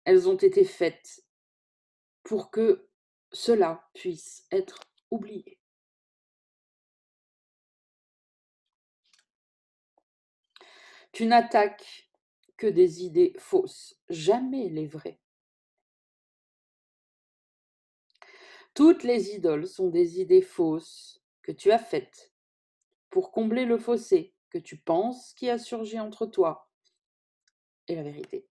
Elles ont été faites pour que cela puisse être oublié. Tu n'attaques que des idées fausses, jamais les vraies. Toutes les idoles sont des idées fausses que tu as faites pour combler le fossé que tu penses qui a surgi entre toi et la vérité.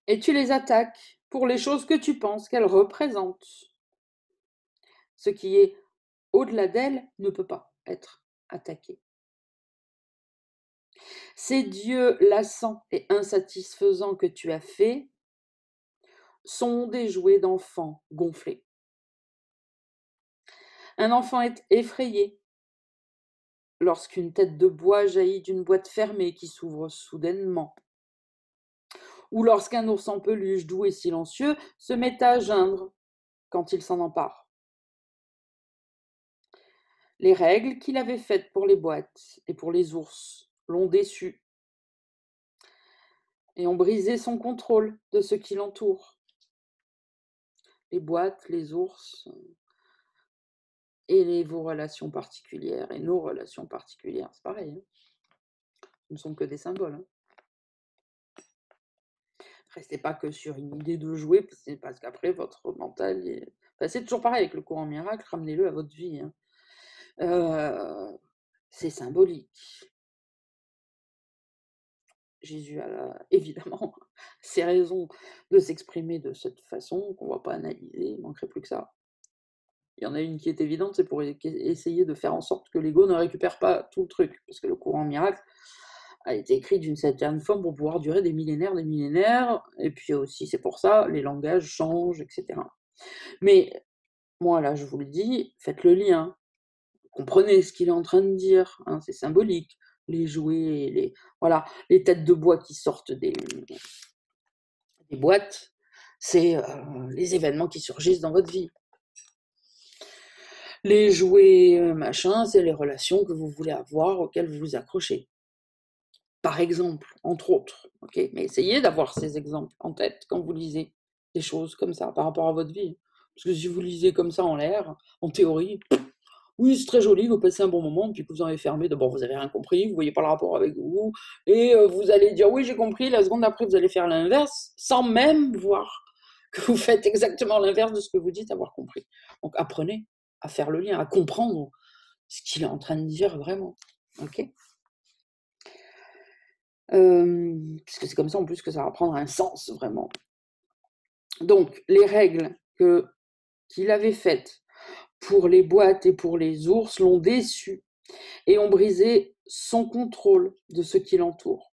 Et tu les attaques pour les choses que tu penses qu'elles représentent. Ce qui est au-delà d'elles ne peut pas être attaqué. Ces dieux lassants et insatisfaisants que tu as faits sont des jouets d'enfants gonflés. Un enfant est effrayé lorsqu'une tête de bois jaillit d'une boîte fermée qui s'ouvre soudainement, ou lorsqu'un ours en peluche doux et silencieux se met à geindre quand il s'en empare. Les règles qu'il avait faites pour les boîtes et pour les ours l'ont déçu et ont brisé son contrôle de ce qui l'entoure. Les boîtes, les ours et vos relations particulières et nos relations particulières, c'est pareil. Hein, ce ne sont que des symboles. Hein. Restez pas que sur une idée de jouer, parce qu'après, votre mental est... Enfin, c'est toujours pareil avec le courant miracle, ramenez-le à votre vie. Hein. C'est symbolique. Jésus a évidemment ses raisons de s'exprimer de cette façon qu'on ne va pas analyser, il ne manquerait plus que ça. Il y en a une qui est évidente, c'est pour essayer de faire en sorte que l'ego ne récupère pas tout le truc, parce que le courant miracle a été écrit d'une certaine forme pour pouvoir durer des millénaires, et puis aussi c'est pour ça, les langages changent, etc. Mais moi là, je vous le dis, faites le lien, comprenez ce qu'il est en train de dire, hein, c'est symbolique, les jouets, les têtes de bois qui sortent des boîtes, c'est les événements qui surgissent dans votre vie. Les jouets, machin, c'est les relations que vous voulez avoir, auxquelles vous vous accrochez. Par exemple, entre autres, ok. Mais essayez d'avoir ces exemples en tête quand vous lisez des choses comme ça par rapport à votre vie. Parce que si vous lisez comme ça en l'air, en théorie, oui, c'est très joli, vous passez un bon moment, puis que vous en avez fermé, d'abord vous n'avez rien compris, vous ne voyez pas le rapport avec vous, et vous allez dire oui, j'ai compris, la seconde d'après vous allez faire l'inverse, sans même voir que vous faites exactement l'inverse de ce que vous dites avoir compris. Donc apprenez à faire le lien, à comprendre ce qu'il est en train de dire vraiment. Ok ? Puisque c'est comme ça en plus que ça va prendre un sens vraiment. Donc les règles qu'il avait faites pour les boîtes et pour les ours l'ont déçu et ont brisé son contrôle de ce qui l'entoure.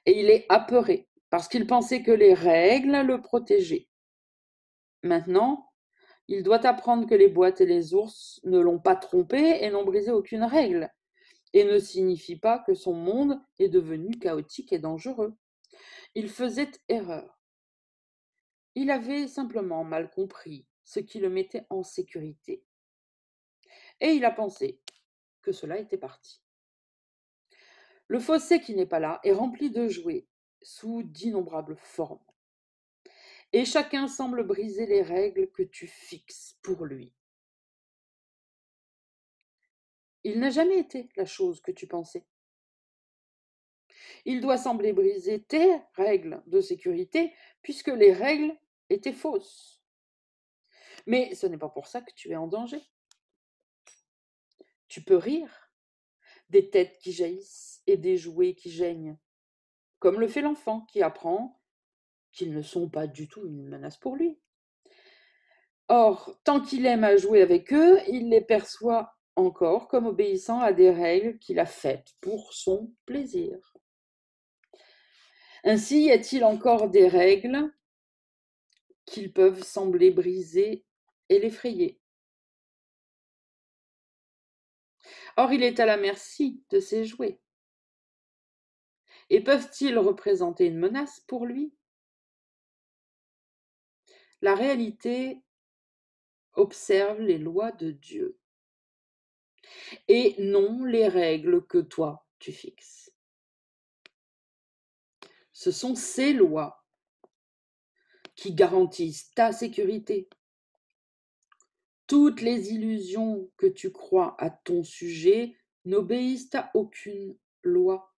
Et il est apeuré parce qu'il pensait que les règles le protégeaient. Maintenant, il doit apprendre que les boîtes et les ours ne l'ont pas trompé et n'ont brisé aucune règle, et ne signifie pas que son monde est devenu chaotique et dangereux. Il faisait erreur. Il avait simplement mal compris ce qui le mettait en sécurité. Et il a pensé que cela était parti. Le fossé qui n'est pas là est rempli de jouets sous d'innombrables formes. Et chacun semble briser les règles que tu fixes pour lui. Il n'a jamais été la chose que tu pensais. Il doit sembler briser tes règles de sécurité puisque les règles étaient fausses. Mais ce n'est pas pour ça que tu es en danger. Tu peux rire des têtes qui jaillissent et des jouets qui geignent, comme le fait l'enfant qui apprend qu'ils ne sont pas du tout une menace pour lui. Or, tant qu'il aime à jouer avec eux, il les perçoit encore comme obéissant à des règles qu'il a faites pour son plaisir. Ainsi, y a-t-il encore des règles qu'ils peuvent sembler briser et l'effrayer. Or, il est à la merci de ses jouets. Et peuvent-ils représenter une menace pour lui? La réalité observe les lois de Dieu et non les règles que toi tu fixes. Ce sont ces lois qui garantissent ta sécurité. Toutes les illusions que tu crois à ton sujet n'obéissent à aucune loi.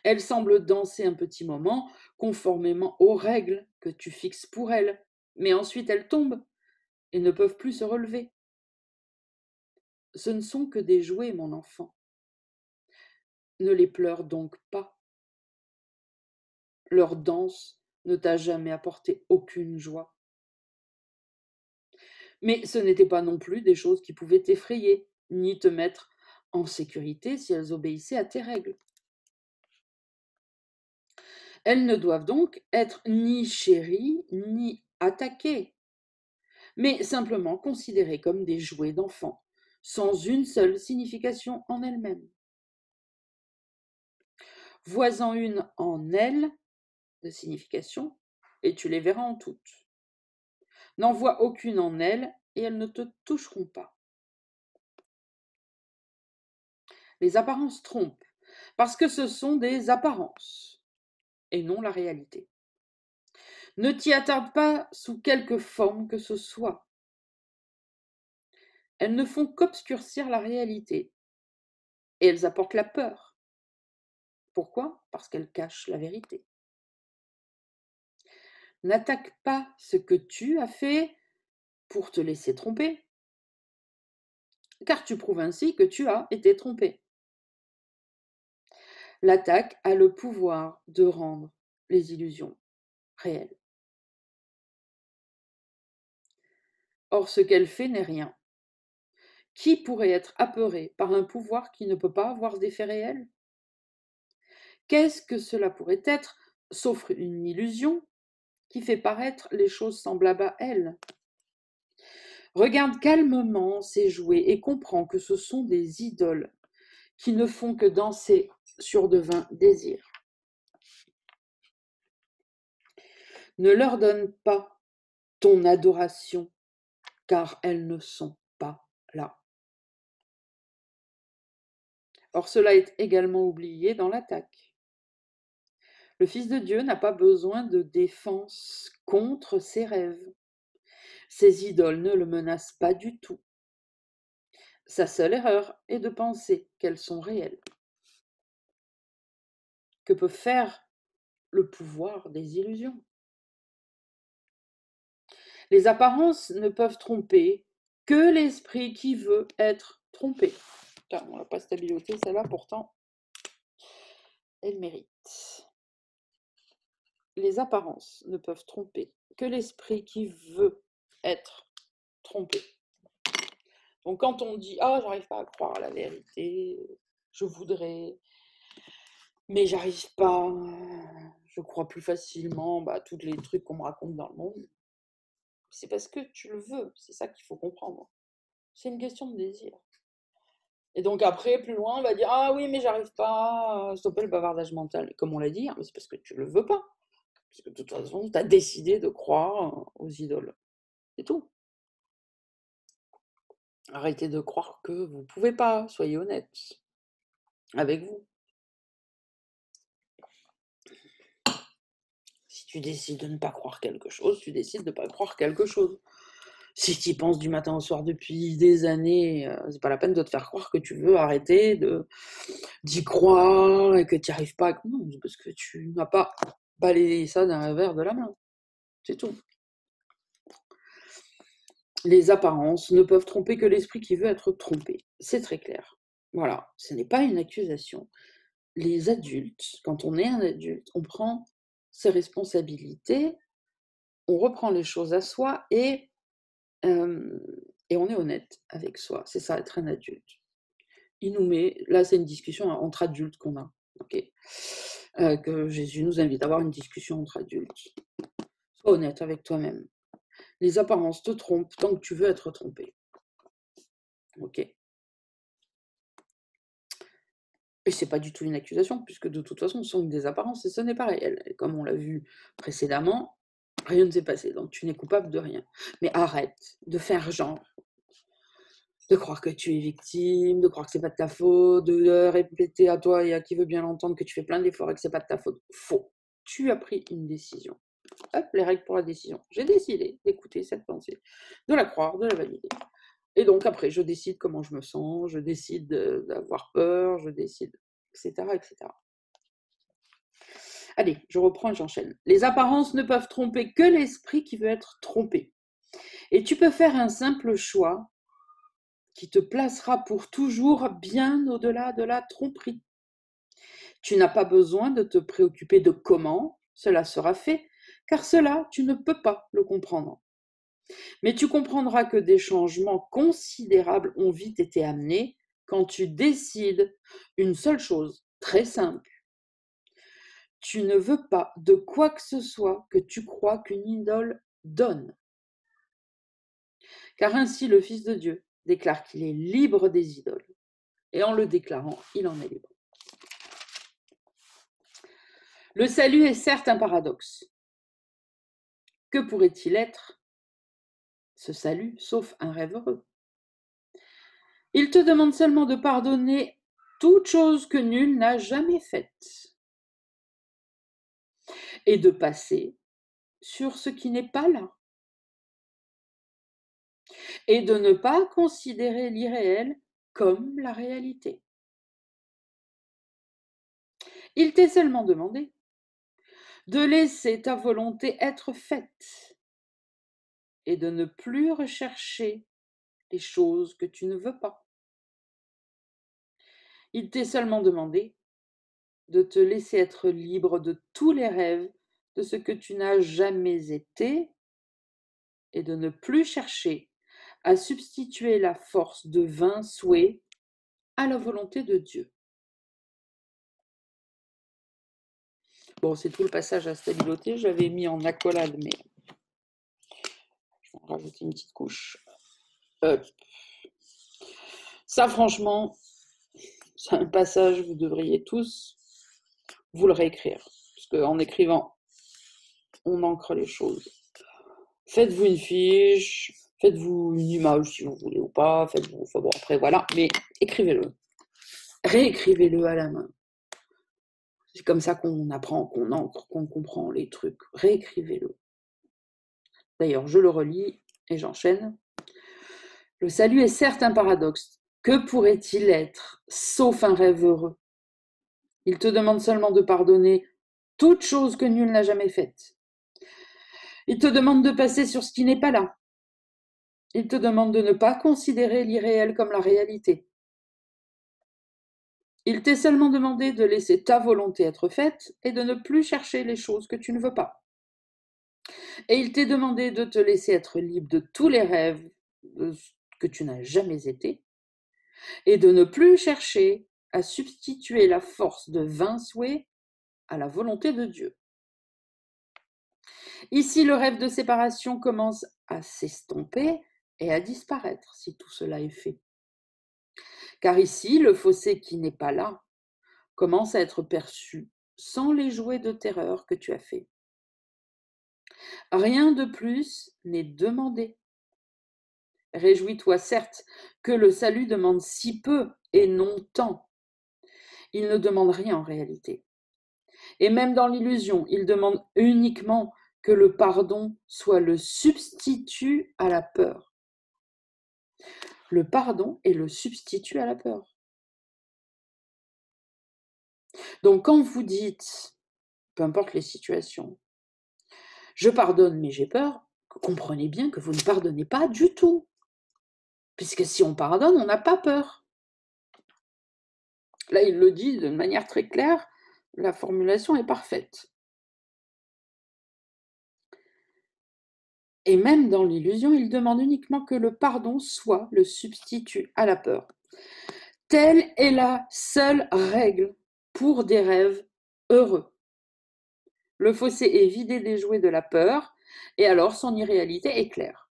Elles semblent danser un petit moment conformément aux règles que tu fixes pour elles, mais ensuite elles tombent et ne peuvent plus se relever. Ce ne sont que des jouets, mon enfant. Ne les pleure donc pas. Leur danse ne t'a jamais apporté aucune joie. Mais ce n'étaient pas non plus des choses qui pouvaient t'effrayer, ni te mettre en sécurité si elles obéissaient à tes règles. Elles ne doivent donc être ni chéries, ni attaquées, mais simplement considérées comme des jouets d'enfants, sans une seule signification en elles-mêmes. Vois-en une en elles de signification, et tu les verras en toutes. N'en vois aucune en elles, et elles ne te toucheront pas. Les apparences trompent, parce que ce sont des apparences, et non la réalité. Ne t'y attarde pas sous quelque forme que ce soit. Elles ne font qu'obscurcir la réalité, et elles apportent la peur. Pourquoi? Parce qu'elles cachent la vérité. N'attaque pas ce que tu as fait pour te laisser tromper, car tu prouves ainsi que tu as été trompé. L'attaque a le pouvoir de rendre les illusions réelles. Or, ce qu'elle fait n'est rien. Qui pourrait être apeuré par un pouvoir qui ne peut pas avoir d'effet réel? Qu'est-ce que cela pourrait être, sauf une illusion qui fait paraître les choses semblables à elle? Regarde calmement ces jouets et comprends que ce sont des idoles qui ne font que danser sur de vains désirs. Ne leur donne pas ton adoration, car elles ne sont pas là. Or, cela est également oublié dans l'attaque. Le Fils de Dieu n'a pas besoin de défense contre ses rêves. Ses idoles ne le menacent pas du tout. Sa seule erreur est de penser qu'elles sont réelles. Que peut faire le pouvoir des illusions? Les apparences ne peuvent tromper que l'esprit qui veut être trompé. Putain, on l'a pas stabiloté, celle-là, pourtant, elle mérite. Les apparences ne peuvent tromper que l'esprit qui veut être trompé. Donc quand on dit « Ah, j'arrive pas à croire à la vérité, je voudrais, mais j'arrive pas, je crois plus facilement à tous les trucs qu'on me raconte dans le monde », c'est parce que tu le veux, c'est ça qu'il faut comprendre. C'est une question de désir. Et donc après, plus loin, on va dire « Ah oui, mais j'arrive pas à stopper le bavardage mental ». Comme on l'a dit, mais c'est parce que tu le veux pas. Parce que de toute façon, tu as décidé de croire aux idoles. C'est tout. Arrêtez de croire que vous ne pouvez pas, soyez honnête avec vous. Si tu décides de ne pas croire quelque chose, tu décides de ne pas croire quelque chose. Si tu y penses du matin au soir depuis des années, c'est pas la peine de te faire croire que tu veux arrêter d'y croire et que tu n'y arrives pas. Non, c'est parce que tu n'as pas balayé ça d'un revers de la main. C'est tout. Les apparences ne peuvent tromper que l'esprit qui veut être trompé. C'est très clair. Voilà, ce n'est pas une accusation. Les adultes, quand on est un adulte, on prend ses responsabilités, on reprend les choses à soi et on est honnête avec soi. C'est ça, être un adulte. Il nous met, là c'est une discussion entre adultes qu'on a, ok, que Jésus nous invite à avoir une discussion entre adultes. Sois honnête avec toi-même. Les apparences te trompent tant que tu veux être trompé. Ok. Et c'est pas du tout une accusation, puisque de toute façon, ce sont des apparences et ce n'est pas réel. Et comme on l'a vu précédemment, rien ne s'est passé, donc tu n'es coupable de rien. Mais arrête de faire genre, de croire que tu es victime, de croire que c'est pas de ta faute, de répéter à toi et à qui veut bien l'entendre que tu fais plein d'efforts et que c'est pas de ta faute. Faux. Tu as pris une décision. Hop, les règles pour la décision. J'ai décidé d'écouter cette pensée, de la croire, de la valider. Et donc après, je décide comment je me sens, je décide d'avoir peur, je décide, etc., etc. Allez, je reprends et j'enchaîne. Les apparences ne peuvent tromper que l'esprit qui veut être trompé. Et tu peux faire un simple choix qui te placera pour toujours bien au-delà de la tromperie. Tu n'as pas besoin de te préoccuper de comment cela sera fait, car cela, tu ne peux pas le comprendre. Mais tu comprendras que des changements considérables ont vite été amenés quand tu décides une seule chose, très simple. Tu ne veux pas de quoi que ce soit que tu crois qu'une idole donne. Car ainsi le Fils de Dieu déclare qu'il est libre des idoles. Et en le déclarant, il en est libre. Le salut est certes un paradoxe. Que pourrait-il être, ce salut, sauf un rêve heureux? Il te demande seulement de pardonner toute chose que nul n'a jamais faite et de passer sur ce qui n'est pas là et de ne pas considérer l'irréel comme la réalité. Il t'est seulement demandé de laisser ta volonté être faite et de ne plus rechercher les choses que tu ne veux pas. Il t'est seulement demandé de te laisser être libre de tous les rêves de ce que tu n'as jamais été et de ne plus chercher à substituer la force de vains souhaits à la volonté de Dieu. Bon, c'est tout le passage à stabiloter, j'avais mis en accolade, mais je vais en rajouter une petite couche. Ça, franchement, c'est un passage, vous devriez tous vous le réécrire. Parce qu'en écrivant, on ancre les choses. Faites-vous une fiche, faites-vous une image si vous voulez ou pas, faites-vous, enfin bon, après voilà, mais écrivez-le. Réécrivez-le à la main. C'est comme ça qu'on apprend, qu'on ancre, qu'on comprend les trucs. Réécrivez-le. D'ailleurs, je le relis et j'enchaîne. Le salut est certes un paradoxe. Que pourrait-il être, sauf un rêve heureux? Il te demande seulement de pardonner toute chose que nul n'a jamais faite. Il te demande de passer sur ce qui n'est pas là. Il te demande de ne pas considérer l'irréel comme la réalité. Il t'est seulement demandé de laisser ta volonté être faite et de ne plus chercher les choses que tu ne veux pas. Et il t'est demandé de te laisser être libre de tous les rêves que tu n'as jamais été et de ne plus chercher à substituer la force de vains souhaits à la volonté de Dieu. Ici, le rêve de séparation commence à s'estomper et à disparaître si tout cela est fait. Car ici, le fossé qui n'est pas là commence à être perçu sans les jouets de terreur que tu as faits. Rien de plus n'est demandé. Réjouis-toi certes que le salut demande si peu et non tant. Il ne demande rien en réalité. Et même dans l'illusion, il demande uniquement que le pardon soit le substitut à la peur. Le pardon est le substitut à la peur. Donc quand vous dites, peu importe les situations, je pardonne mais j'ai peur, comprenez bien que vous ne pardonnez pas du tout. Puisque si on pardonne, on n'a pas peur. Là, il le dit de manière très claire, la formulation est parfaite. Et même dans l'illusion, il demande uniquement que le pardon soit le substitut à la peur. Telle est la seule règle pour des rêves heureux. Le fossé est vidé des jouets de la peur, et alors son irréalité est claire.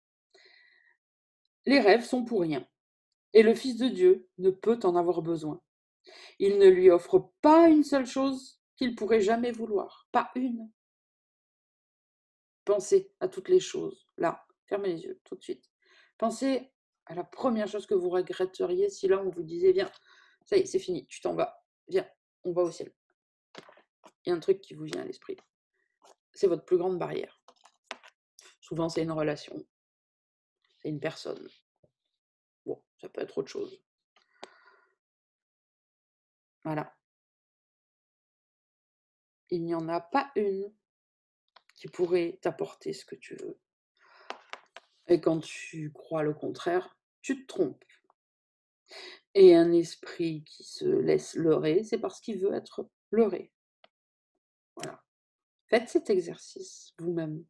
Les rêves sont pour rien, et le Fils de Dieu ne peut en avoir besoin. Il ne lui offre pas une seule chose qu'il pourrait jamais vouloir, pas une. Pensez à toutes les choses, là, fermez les yeux tout de suite. Pensez à la première chose que vous regretteriez si là on vous disait viens, ça y est, c'est fini, tu t'en vas, viens, on va au ciel. Il y a un truc qui vous vient à l'esprit. C'est votre plus grande barrière. Souvent c'est une relation, c'est une personne. Bon, ça peut être autre chose. Voilà. Il n'y en a pas une qui pourrait t'apporter ce que tu veux. Et quand tu crois le contraire, tu te trompes. Et un esprit qui se laisse leurrer, c'est parce qu'il veut être leurré. Voilà. Faites cet exercice vous-même.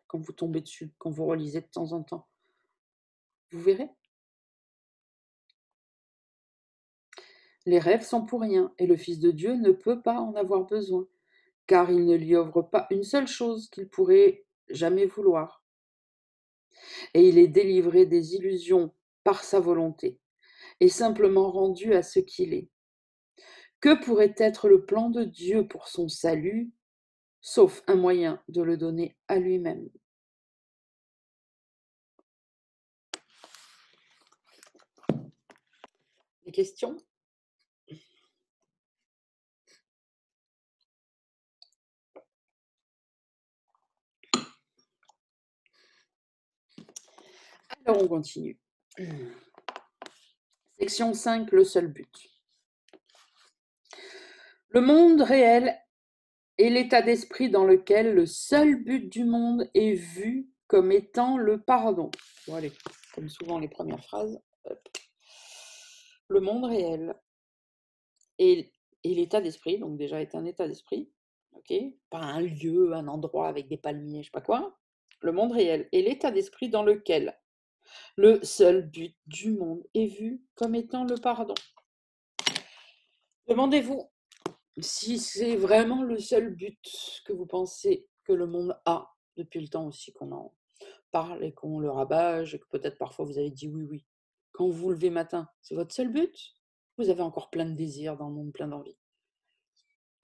Quand vous tombez dessus, quand vous relisez de temps en temps. Vous verrez. Les rêves sont pour rien, et le Fils de Dieu ne peut pas en avoir besoin, car il ne lui offre pas une seule chose qu'il pourrait jamais vouloir. Et il est délivré des illusions par sa volonté, et simplement rendu à ce qu'il est. Que pourrait être le plan de Dieu pour son salut, sauf un moyen de le donner à lui-même? Des questions? Alors on continue. Section 5, le seul but. Le monde réel est l'état d'esprit dans lequel le seul but du monde est vu comme étant le pardon. Bon, allez, comme souvent les premières phrases. Hop. Le monde réel est l'état d'esprit, donc déjà est un état d'esprit, ok, pas un lieu, un endroit avec des palmiers, je sais pas quoi. Le monde réel est l'état d'esprit dans lequel le seul but du monde est vu comme étant le pardon. Demandez-vous si c'est vraiment le seul but que vous pensez que le monde a, depuis le temps aussi qu'on en parle et qu'on le rabâche, et que peut-être parfois vous avez dit oui, oui. Quand vous vous levez matin, c'est votre seul but? Vous avez encore plein de désirs dans le monde, plein d'envies.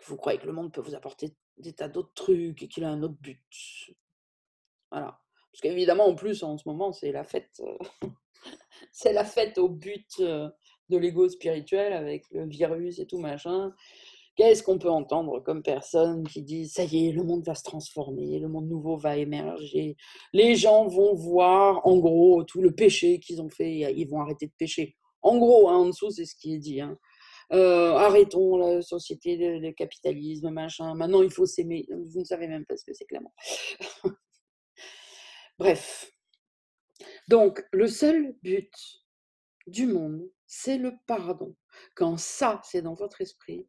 Vous croyez que le monde peut vous apporter des tas d'autres trucs et qu'il a un autre but. Voilà. Parce qu'évidemment, en plus, en ce moment, c'est la fête. C'est la fête au but de l'ego spirituel avec le virus et tout machin. Qu'est-ce qu'on peut entendre comme personne qui dit ça y est, le monde va se transformer, le monde nouveau va émerger, les gens vont voir en gros tout le péché qu'ils ont fait, ils vont arrêter de pécher. En gros, hein, en dessous, c'est ce qui est dit. Hein. Arrêtons la société, le capitalisme, machin. Maintenant, il faut s'aimer. Vous ne savez même pas ce que c'est clairement. Bref. Donc, le seul but du monde, c'est le pardon. Quand ça, c'est dans votre esprit,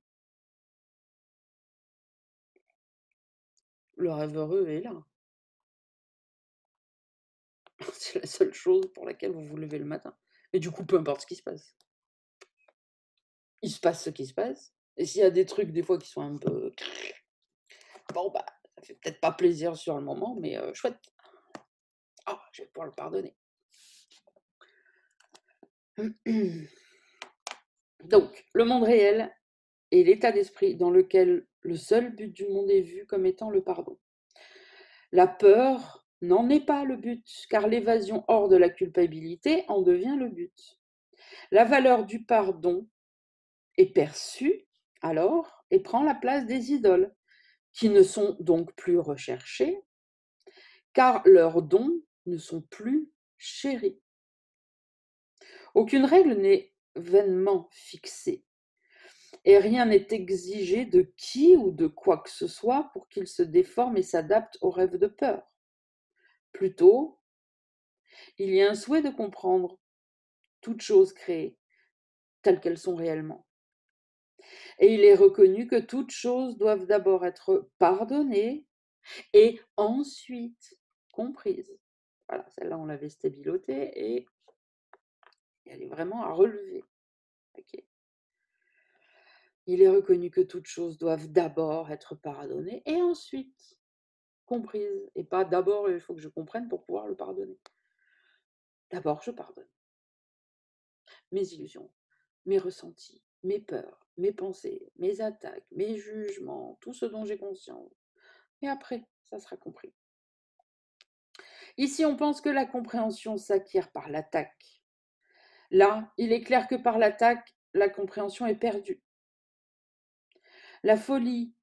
le rêve heureux est là. C'est la seule chose pour laquelle vous vous levez le matin. Et du coup, peu importe ce qui se passe. Il se passe ce qui se passe. Et s'il y a des trucs, des fois, qui sont un peu... Bon, bah, ça fait peut-être pas plaisir sur le moment, mais chouette. Ah, je vais pouvoir le pardonner. Donc, le monde réel est l'état d'esprit dans lequel le seul but du monde est vu comme étant le pardon. La peur n'en est pas le but, car l'évasion hors de la culpabilité en devient le but. La valeur du pardon est perçue alors et prend la place des idoles, qui ne sont donc plus recherchées, car leurs dons ne sont plus chéris. Aucune règle n'est vainement fixée, et rien n'est exigé de qui ou de quoi que ce soit pour qu'il se déforme et s'adapte aux rêves de peur. Plutôt, il y a un souhait de comprendre toutes choses créées telles qu'elles sont réellement. Et il est reconnu que toutes choses doivent d'abord être pardonnées et ensuite comprises. Voilà, celle-là, on l'avait stébilotée et elle est vraiment à relever. Ok. Il est reconnu que toutes choses doivent d'abord être pardonnées et ensuite comprises. Et pas d'abord, il faut que je comprenne pour pouvoir le pardonner. D'abord, je pardonne mes illusions, mes ressentis, mes peurs, mes pensées, mes attaques, mes jugements, tout ce dont j'ai conscience. Et après, ça sera compris. Ici, on pense que la compréhension s'acquiert par l'attaque. Là, il est clair que par l'attaque, la compréhension est perdue. La folie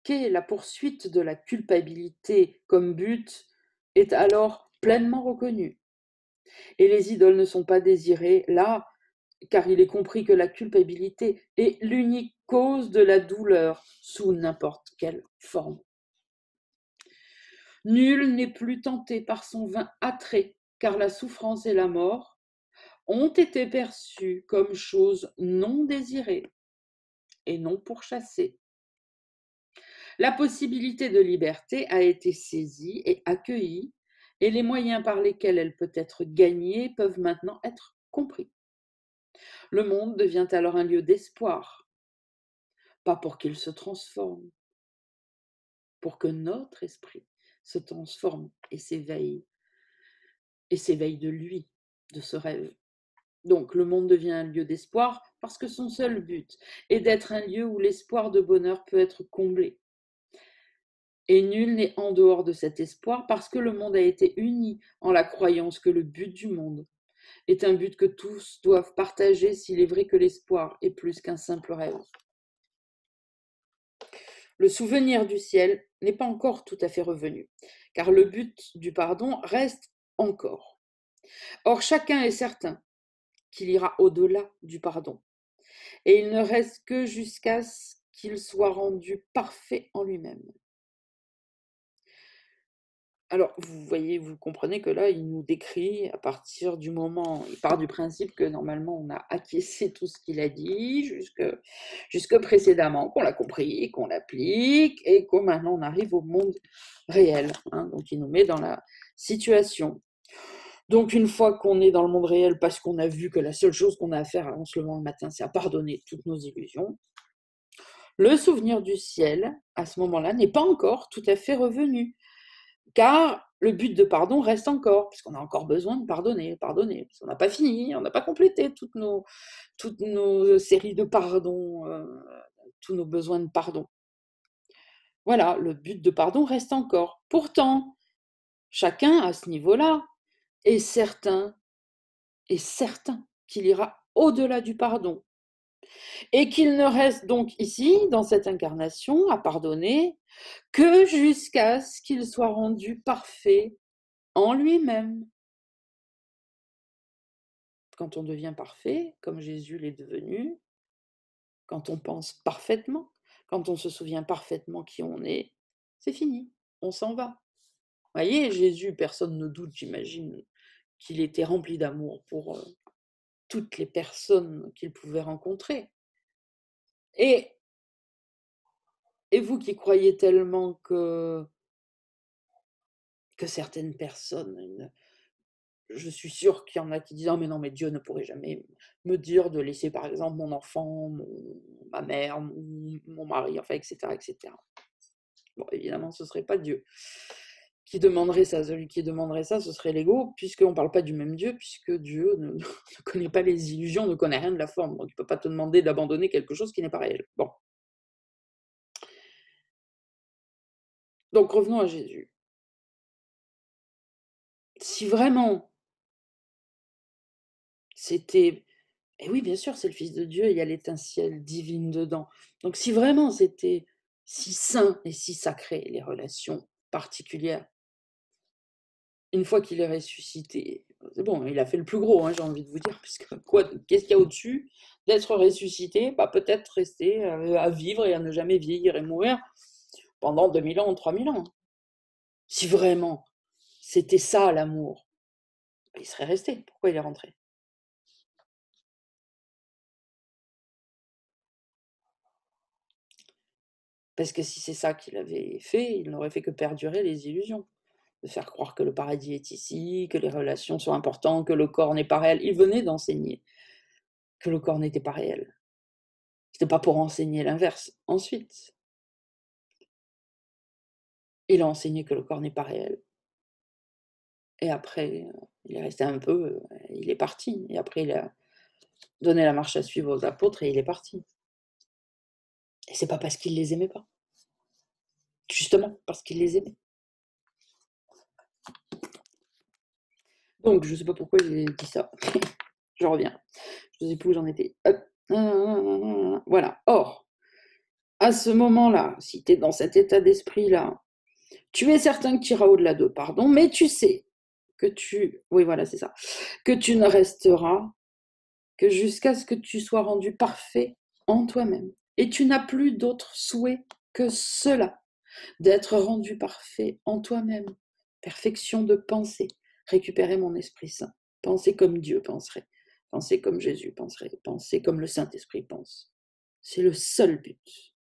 qu'est la poursuite de la culpabilité comme but est alors pleinement reconnue. Et les idoles ne sont pas désirées là, car il est compris que la culpabilité est l'unique cause de la douleur sous n'importe quelle forme. Nul n'est plus tenté par son vain attrait, car la souffrance et la mort ont été perçues comme choses non désirées et non pourchassées. La possibilité de liberté a été saisie et accueillie, et les moyens par lesquels elle peut être gagnée peuvent maintenant être compris. Le monde devient alors un lieu d'espoir, pas pour qu'il se transforme, pour que notre esprit se transforme et s'éveille de lui, de ce rêve. Donc le monde devient un lieu d'espoir parce que son seul but est d'être un lieu où l'espoir de bonheur peut être comblé. Et nul n'est en dehors de cet espoir parce que le monde a été uni en la croyance que le but du monde est un but que tous doivent partager s'il est vrai que l'espoir est plus qu'un simple rêve. Le souvenir du ciel n'est pas encore tout à fait revenu, car le but du pardon reste encore. Or, chacun est certain qu'il ira au-delà du pardon, et il ne reste que jusqu'à ce qu'il soit rendu parfait en lui-même. Alors, vous voyez, vous comprenez que là, il nous décrit à partir du moment, il part du principe que normalement on a acquiescé tout ce qu'il a dit jusque précédemment, qu'on l'a compris, qu'on l'applique et que maintenant on arrive au monde réel. Hein. Donc, il nous met dans la situation. Donc, une fois qu'on est dans le monde réel, parce qu'on a vu que la seule chose qu'on a à faire en se levant le matin, c'est à pardonner toutes nos illusions, le souvenir du ciel, à ce moment-là, n'est pas encore tout à fait revenu. Car le but de pardon reste encore, puisqu'on a encore besoin de pardonner, parce qu'on n'a pas fini, on n'a pas complété toutes nos séries de pardon, tous nos besoins de pardon. Voilà, le but de pardon reste encore. Pourtant, chacun à ce niveau-là est certain qu'il ira au-delà du pardon. Et qu'il ne reste donc ici, dans cette incarnation, à pardonner, que jusqu'à ce qu'il soit rendu parfait en lui-même. Quand on devient parfait, comme Jésus l'est devenu, quand on pense parfaitement, quand on se souvient parfaitement qui on est, c'est fini, on s'en va. Vous voyez, Jésus, personne ne doute, j'imagine, qu'il était rempli d'amour pour toutes les personnes qu'il pouvait rencontrer. Et vous qui croyez tellement que certaines personnes, je suis sûre qu'il y en a qui disent: «Oh mais non, mais Dieu ne pourrait jamais me dire de laisser par exemple mon enfant, ma mère, mon mari», enfin et cetera et cetera. Bon, évidemment, ce ne serait pas Dieu qui demanderait ça. Celui qui demanderait ça, ce serait l'ego, puisqu'on ne parle pas du même Dieu, puisque Dieu ne connaît pas les illusions, ne connaît rien de la forme. Donc il ne peut pas te demander d'abandonner quelque chose qui n'est pas réel. Bon. Donc revenons à Jésus. Si vraiment c'était et oui, bien sûr, c'est le Fils de Dieu, il y a l'étincelle divine dedans. Donc si vraiment c'était si saint et si sacré, les relations particulières, une fois qu'il est ressuscité, c'est bon, il a fait le plus gros, hein, j'ai envie de vous dire, puisque quoi, qu'est-ce qu'il y a au-dessus d'être ressuscité? Bah, peut-être rester à vivre et à ne jamais vieillir et mourir pendant 2000 ans, 3000 ans. Si vraiment c'était ça l'amour, bah, il serait resté. Pourquoi il est rentré? Parce que si c'est ça qu'il avait fait, il n'aurait fait que perdurer les illusions, de faire croire que le paradis est ici, que les relations sont importantes, que le corps n'est pas réel. Il venait d'enseigner que le corps n'était pas réel. C'était pas pour enseigner l'inverse. Ensuite, il a enseigné que le corps n'est pas réel. Et après, il est resté un peu, il est parti. Et après, il a donné la marche à suivre aux apôtres et il est parti. Et c'est pas parce qu'il les aimait pas. Justement, parce qu'il les aimait. Donc, je sais pas pourquoi j'ai dit ça. Je reviens. Je ne sais plus où j'en étais. Hop. Voilà. Or, à ce moment-là, si tu es dans cet état d'esprit-là, tu es certain que tu iras au-delà de pardon, mais tu sais que oui, voilà, c'est ça, que tu ne resteras que jusqu'à ce que tu sois rendu parfait en toi-même. Et tu n'as plus d'autre souhait que cela, d'être rendu parfait en toi-même. Perfection de pensée, récupérer mon Esprit Saint, penser comme Dieu penserait, penser comme Jésus penserait, penser comme le Saint-Esprit pense. C'est le seul but.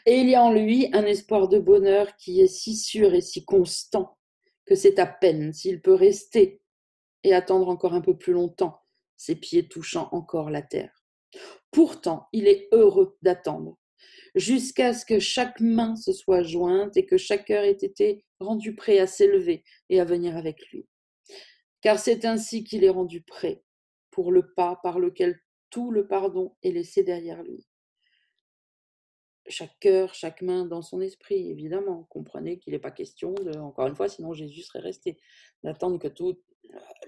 Et il y a en lui un espoir de bonheur qui est si sûr et si constant que c'est à peine s'il peut rester et attendre encore un peu plus longtemps, ses pieds touchant encore la terre. Pourtant, il est heureux d'attendre, jusqu'à ce que chaque main se soit jointe et que chaque cœur ait été rendu prêt à s'élever et à venir avec lui. Car c'est ainsi qu'il est rendu prêt pour le pas par lequel tout le pardon est laissé derrière lui. Chaque cœur, chaque main dans son esprit, évidemment. Comprenez qu'il n'est pas question de, encore une fois, sinon Jésus serait resté, d'attendre que tout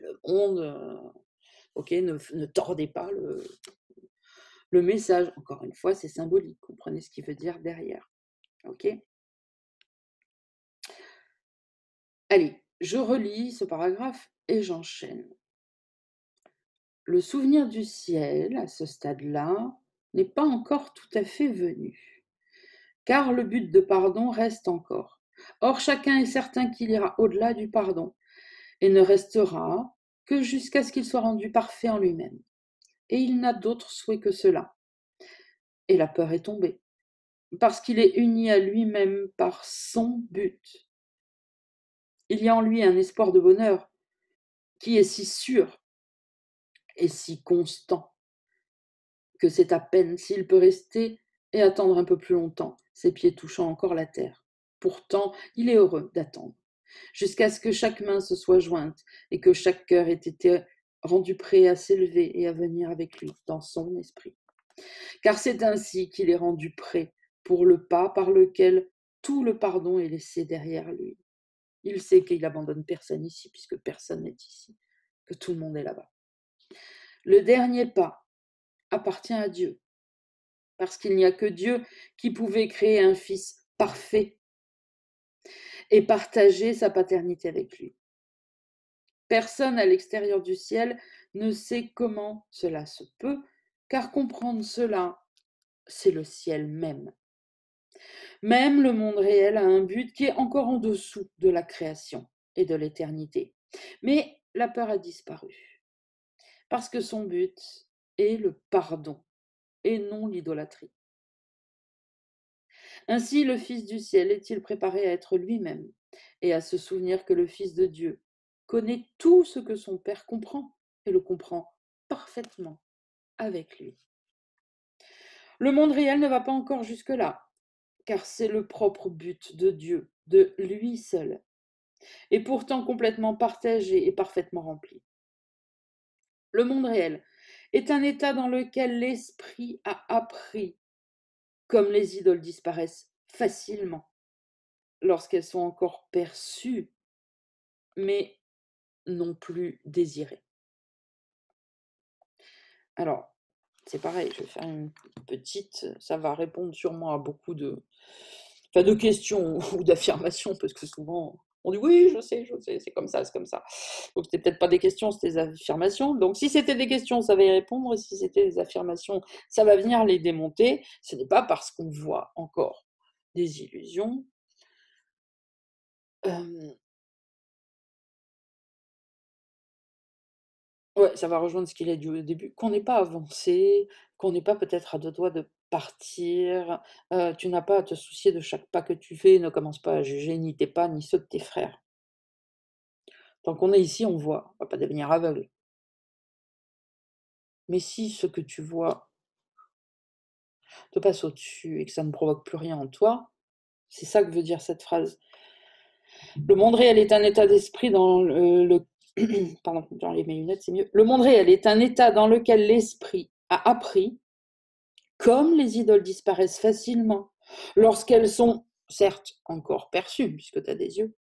le monde, ok, ne tordez pas le message. Encore une fois, c'est symbolique. Comprenez ce qu'il veut dire derrière. Ok. Allez, je relis ce paragraphe et j'enchaîne. Le souvenir du ciel, à ce stade-là, n'est pas encore tout à fait venu, car le but de pardon reste encore. Or, chacun est certain qu'il ira au-delà du pardon et ne restera que jusqu'à ce qu'il soit rendu parfait en lui-même. Et il n'a d'autre souhait que cela. Et la peur est tombée, parce qu'il est uni à lui-même par son but. Il y a en lui un espoir de bonheur qui est si sûr et si constant que c'est à peine s'il peut rester et attendre un peu plus longtemps, ses pieds touchant encore la terre. Pourtant, il est heureux d'attendre, jusqu'à ce que chaque main se soit jointe et que chaque cœur ait été rendu prêt à s'élever et à venir avec lui dans son esprit. Car c'est ainsi qu'il est rendu prêt pour le pas par lequel tout le pardon est laissé derrière lui. Il sait qu'il abandonne personne ici, puisque personne n'est ici, que tout le monde est là-bas. Le dernier pas appartient à Dieu, parce qu'il n'y a que Dieu qui pouvait créer un fils parfait et partager sa paternité avec lui. Personne à l'extérieur du ciel ne sait comment cela se peut, car comprendre cela, c'est le ciel même. Même le monde réel a un but qui est encore en dessous de la création et de l'éternité. Mais la peur a disparu, parce que son but est le pardon et non l'idolâtrie. Ainsi, le Fils du ciel est-il préparé à être lui-même et à se souvenir que le Fils de Dieu connaît tout ce que son Père comprend et le comprend parfaitement avec lui. Le monde réel ne va pas encore jusque-là, car c'est le propre but de Dieu, de lui seul, et pourtant complètement partagé et parfaitement rempli. Le monde réel est un état dans lequel l'esprit a appris, comme les idoles disparaissent facilement lorsqu'elles sont encore perçues mais non plus désiré. Alors, c'est pareil, je vais faire une petite, ça va répondre sûrement à beaucoup de questions ou d'affirmations, parce que souvent on dit oui, je sais, c'est comme ça, c'est comme ça. Donc c'était peut-être pas des questions, c'était des affirmations. Donc si c'était des questions, ça va y répondre, et si c'était des affirmations, ça va venir les démonter. Ce n'est pas parce qu'on voit encore des illusions. Ouais, ça va rejoindre ce qu'il a dit au début, qu'on n'est pas avancé, qu'on n'est pas peut-être à 2 doigts de partir, tu n'as pas à te soucier de chaque pas que tu fais, ne commence pas à juger ni tes pas, ni ceux de tes frères. Tant qu'on est ici, on voit, on va pas devenir aveugle. Mais si ce que tu vois te passe au-dessus et que ça ne provoque plus rien en toi, c'est ça que veut dire cette phrase. Le monde réel est un état d'esprit dans pardon, dans mes lunettes, c'est mieux. Le monde réel est un état dans lequel l'esprit a appris. Comme les idoles disparaissent facilement lorsqu'elles sont, certes, encore perçues, puisque tu as des yeux,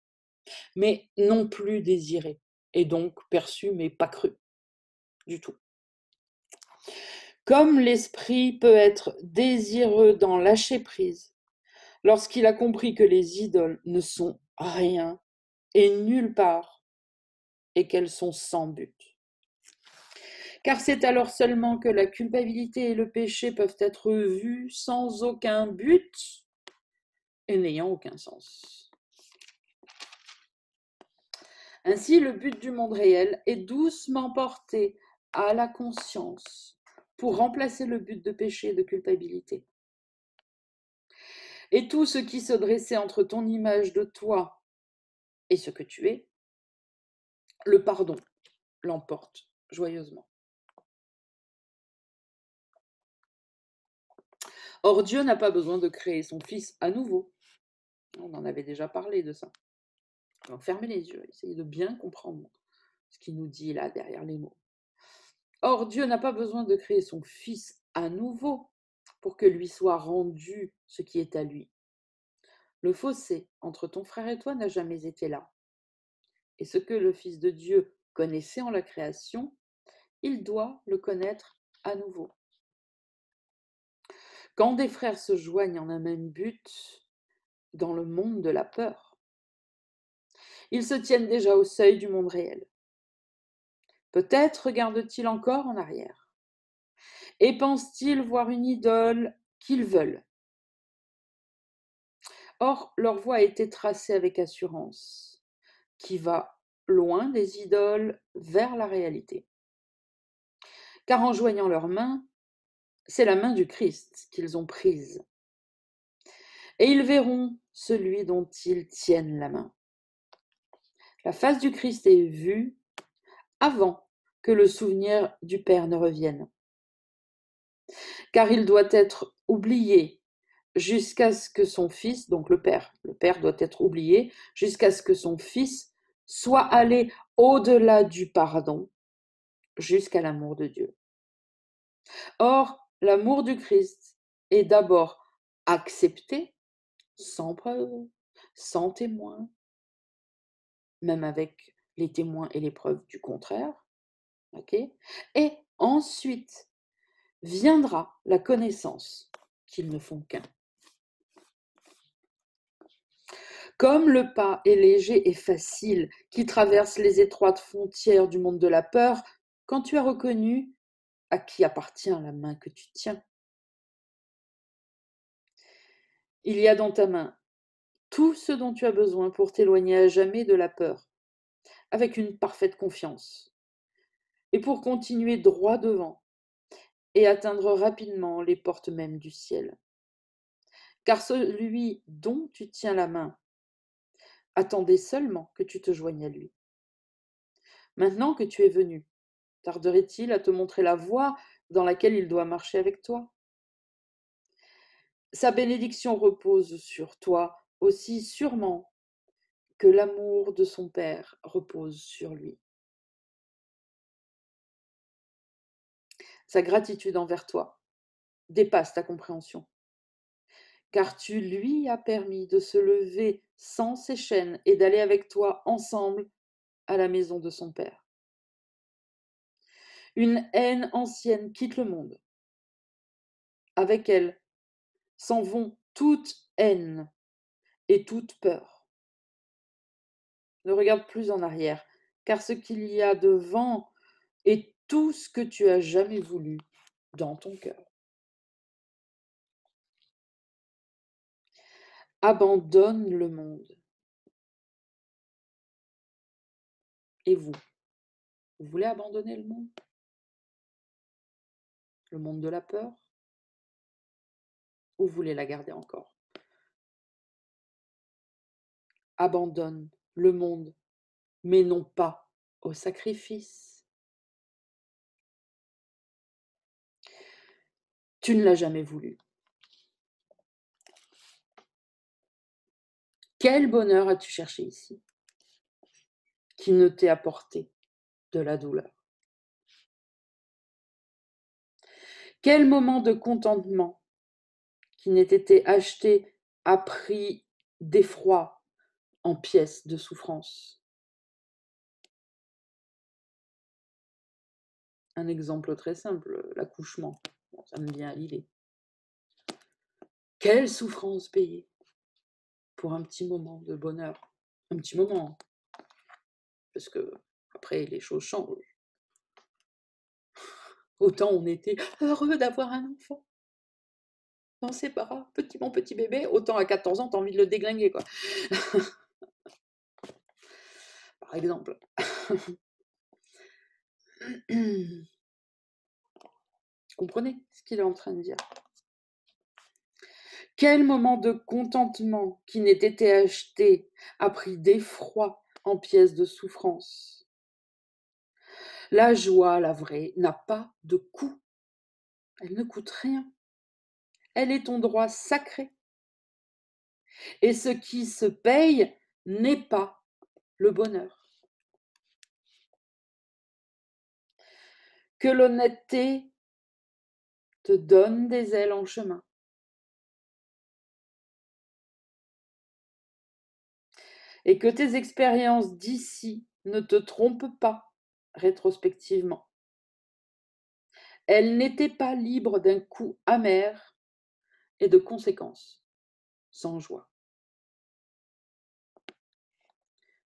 mais non plus désirées, et donc perçues mais pas crues du tout. Comme l'esprit peut être désireux dans lâcher prise, lorsqu'il a compris que les idoles ne sont rien et nulle part, et qu'elles sont sans but. Car c'est alors seulement que la culpabilité et le péché peuvent être vus sans aucun but et n'ayant aucun sens. Ainsi, le but du monde réel est doucement porté à la conscience pour remplacer le but de péché et de culpabilité. Et tout ce qui se dressait entre ton image de toi et ce que tu es, le pardon l'emporte joyeusement. Or, Dieu n'a pas besoin de créer son Fils à nouveau. On en avait déjà parlé de ça. Alors, fermez les yeux, essayez de bien comprendre ce qu'il nous dit là derrière les mots. Or, Dieu n'a pas besoin de créer son Fils à nouveau pour que lui soit rendu ce qui est à lui. Le fossé entre ton frère et toi n'a jamais été là. Et ce que le Fils de Dieu connaissait en la création, il doit le connaître à nouveau. Quand des frères se joignent en un même but dans le monde de la peur, ils se tiennent déjà au seuil du monde réel. Peut-être regardent-ils encore en arrière et pensent-ils voir une idole qu'ils veulent. Or, leur voie a été tracée avec assurance, qui va loin des idoles vers la réalité. Car en joignant leurs mains, c'est la main du Christ qu'ils ont prise. Et ils verront celui dont ils tiennent la main. La face du Christ est vue avant que le souvenir du Père ne revienne. Car il doit être oublié jusqu'à ce que son fils, donc le Père doit être oublié jusqu'à ce que son fils soit allé au-delà du pardon, jusqu'à l'amour de Dieu. Or, l'amour du Christ est d'abord accepté, sans preuve, sans témoin, même avec les témoins et les preuves du contraire, okay. Et ensuite viendra la connaissance qu'ils ne font qu'un. Comme le pas est léger et facile qui traverse les étroites frontières du monde de la peur, quand tu as reconnu à qui appartient la main que tu tiens, il y a dans ta main tout ce dont tu as besoin pour t'éloigner à jamais de la peur, avec une parfaite confiance, et pour continuer droit devant et atteindre rapidement les portes mêmes du ciel. Car celui dont tu tiens la main attendait seulement que tu te joignes à lui. Maintenant que tu es venu, tarderait-il à te montrer la voie dans laquelle il doit marcher avec toi? Sa bénédiction repose sur toi aussi sûrement que l'amour de son Père repose sur lui. Sa gratitude envers toi dépasse ta compréhension, car tu lui as permis de se lever sans ses chaînes et d'aller avec toi ensemble à la maison de son père. Une haine ancienne quitte le monde. Avec elle s'en vont toute haine et toute peur. Ne regarde plus en arrière, car ce qu'il y a devant est tout ce que tu as jamais voulu dans ton cœur. Abandonne le monde. Et vous voulez abandonner le monde? Le monde de la peur? Ou vous voulez la garder encore? Abandonne le monde, mais non pas au sacrifice. Tu ne l'as jamais voulu. Quel bonheur as-tu cherché ici, qui ne t'ait apporté de la douleur? Quel moment de contentement qui n'ait été acheté à prix d'effroi en pièces de souffrance? Un exemple très simple, l'accouchement. Bon, ça me vient à l'idée. Quelle souffrance payée pour un petit moment de bonheur. Un petit moment, parce que après les choses changent. Autant on était heureux d'avoir un enfant dans ses bras, mon petit bébé, autant à 14 ans, tu as envie de le déglinguer, quoi. Par exemple. Comprenez ce qu'il est en train de dire? Quel moment de contentement qui n'ait été acheté à prix d'effroi en pièces de souffrance. La joie, la vraie, n'a pas de coût. Elle ne coûte rien. Elle est ton droit sacré. Et ce qui se paye n'est pas le bonheur. Que l'honnêteté te donne des ailes en chemin. Et que tes expériences d'ici ne te trompent pas rétrospectivement. Elles n'étaient pas libres d'un coup amer et de conséquences sans joie.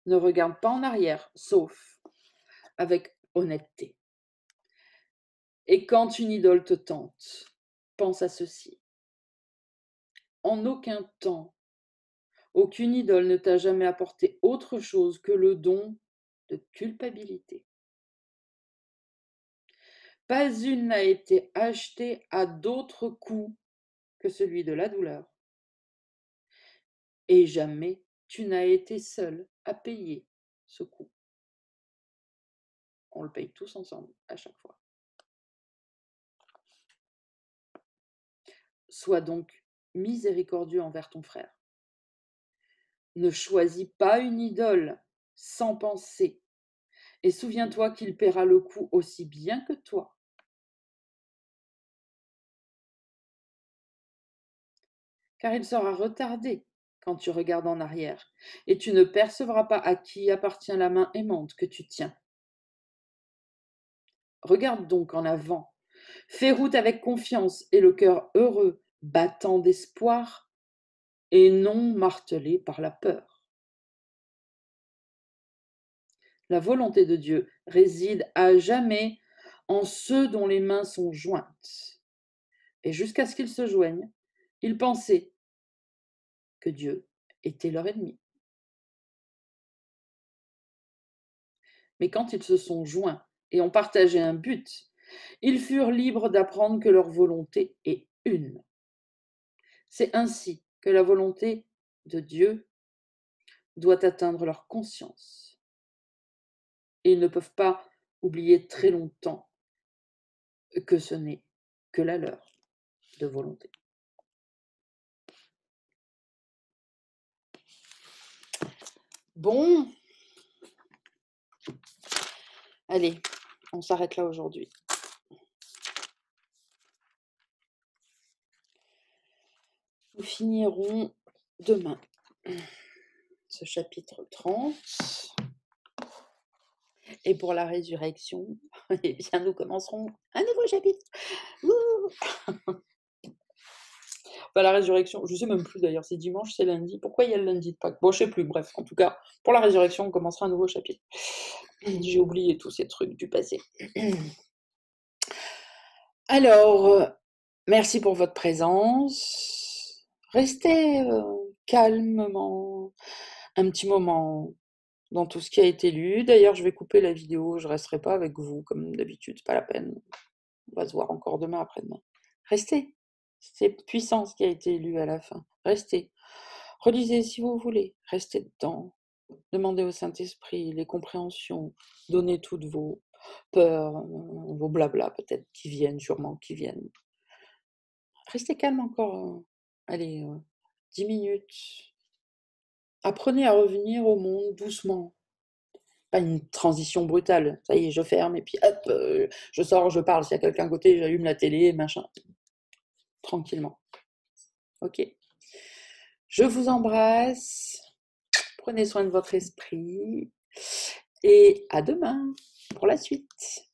Ne regarde pas en arrière, sauf avec honnêteté. Et quand une idole te tente, pense à ceci. En aucun temps, aucune idole ne t'a jamais apporté autre chose que le don de culpabilité. Pas une n'a été achetée à d'autre coût que celui de la douleur. Et jamais tu n'as été seul à payer ce coût. On le paye tous ensemble, à chaque fois. Sois donc miséricordieux envers ton frère. Ne choisis pas une idole sans penser, et souviens-toi qu'il paiera le coup aussi bien que toi. Car il sera retardé quand tu regardes en arrière, et tu ne percevras pas à qui appartient la main aimante que tu tiens. Regarde donc en avant, fais route avec confiance et le cœur heureux, battant d'espoir, et non martelé par la peur. La volonté de Dieu réside à jamais en ceux dont les mains sont jointes. Et jusqu'à ce qu'ils se joignent, ils pensaient que Dieu était leur ennemi. Mais quand ils se sont joints et ont partagé un but, ils furent libres d'apprendre que leur volonté est une. C'est ainsi que la volonté de Dieu doit atteindre leur conscience. Et ils ne peuvent pas oublier très longtemps que ce n'est que la leur de volonté. Bon, allez, on s'arrête là aujourd'hui. Nous finirons demain ce chapitre 30. Et pour la résurrection, eh bien, nous commencerons un nouveau chapitre. Ouh. Bah, la résurrection, je sais même plus d'ailleurs, c'est dimanche, c'est lundi. Pourquoi il y a le lundi de Pâques? Bon, je sais plus, bref, en tout cas, pour la résurrection, on commencera un nouveau chapitre. J'ai oublié tous ces trucs du passé. Alors, merci pour votre présence. Restez calmement un petit moment dans tout ce qui a été lu. D'ailleurs, je vais couper la vidéo, je ne resterai pas avec vous comme d'habitude, c'est pas la peine. On va se voir encore demain, après-demain. Restez. C'est puissant ce qui a été lu à la fin. Restez. Relisez si vous voulez. Restez dedans. Demandez au Saint-Esprit les compréhensions. Donnez toutes vos peurs, vos blabla peut-être qui viennent, sûrement qui viennent. Restez calme encore. Allez, 10 minutes. Apprenez à revenir au monde doucement. Pas une transition brutale. Ça y est, je ferme et puis hop, je sors, je parle. S'il y a quelqu'un à côté, j'allume la télé, machin. Tranquillement. Ok. Je vous embrasse. Prenez soin de votre esprit. Et à demain pour la suite.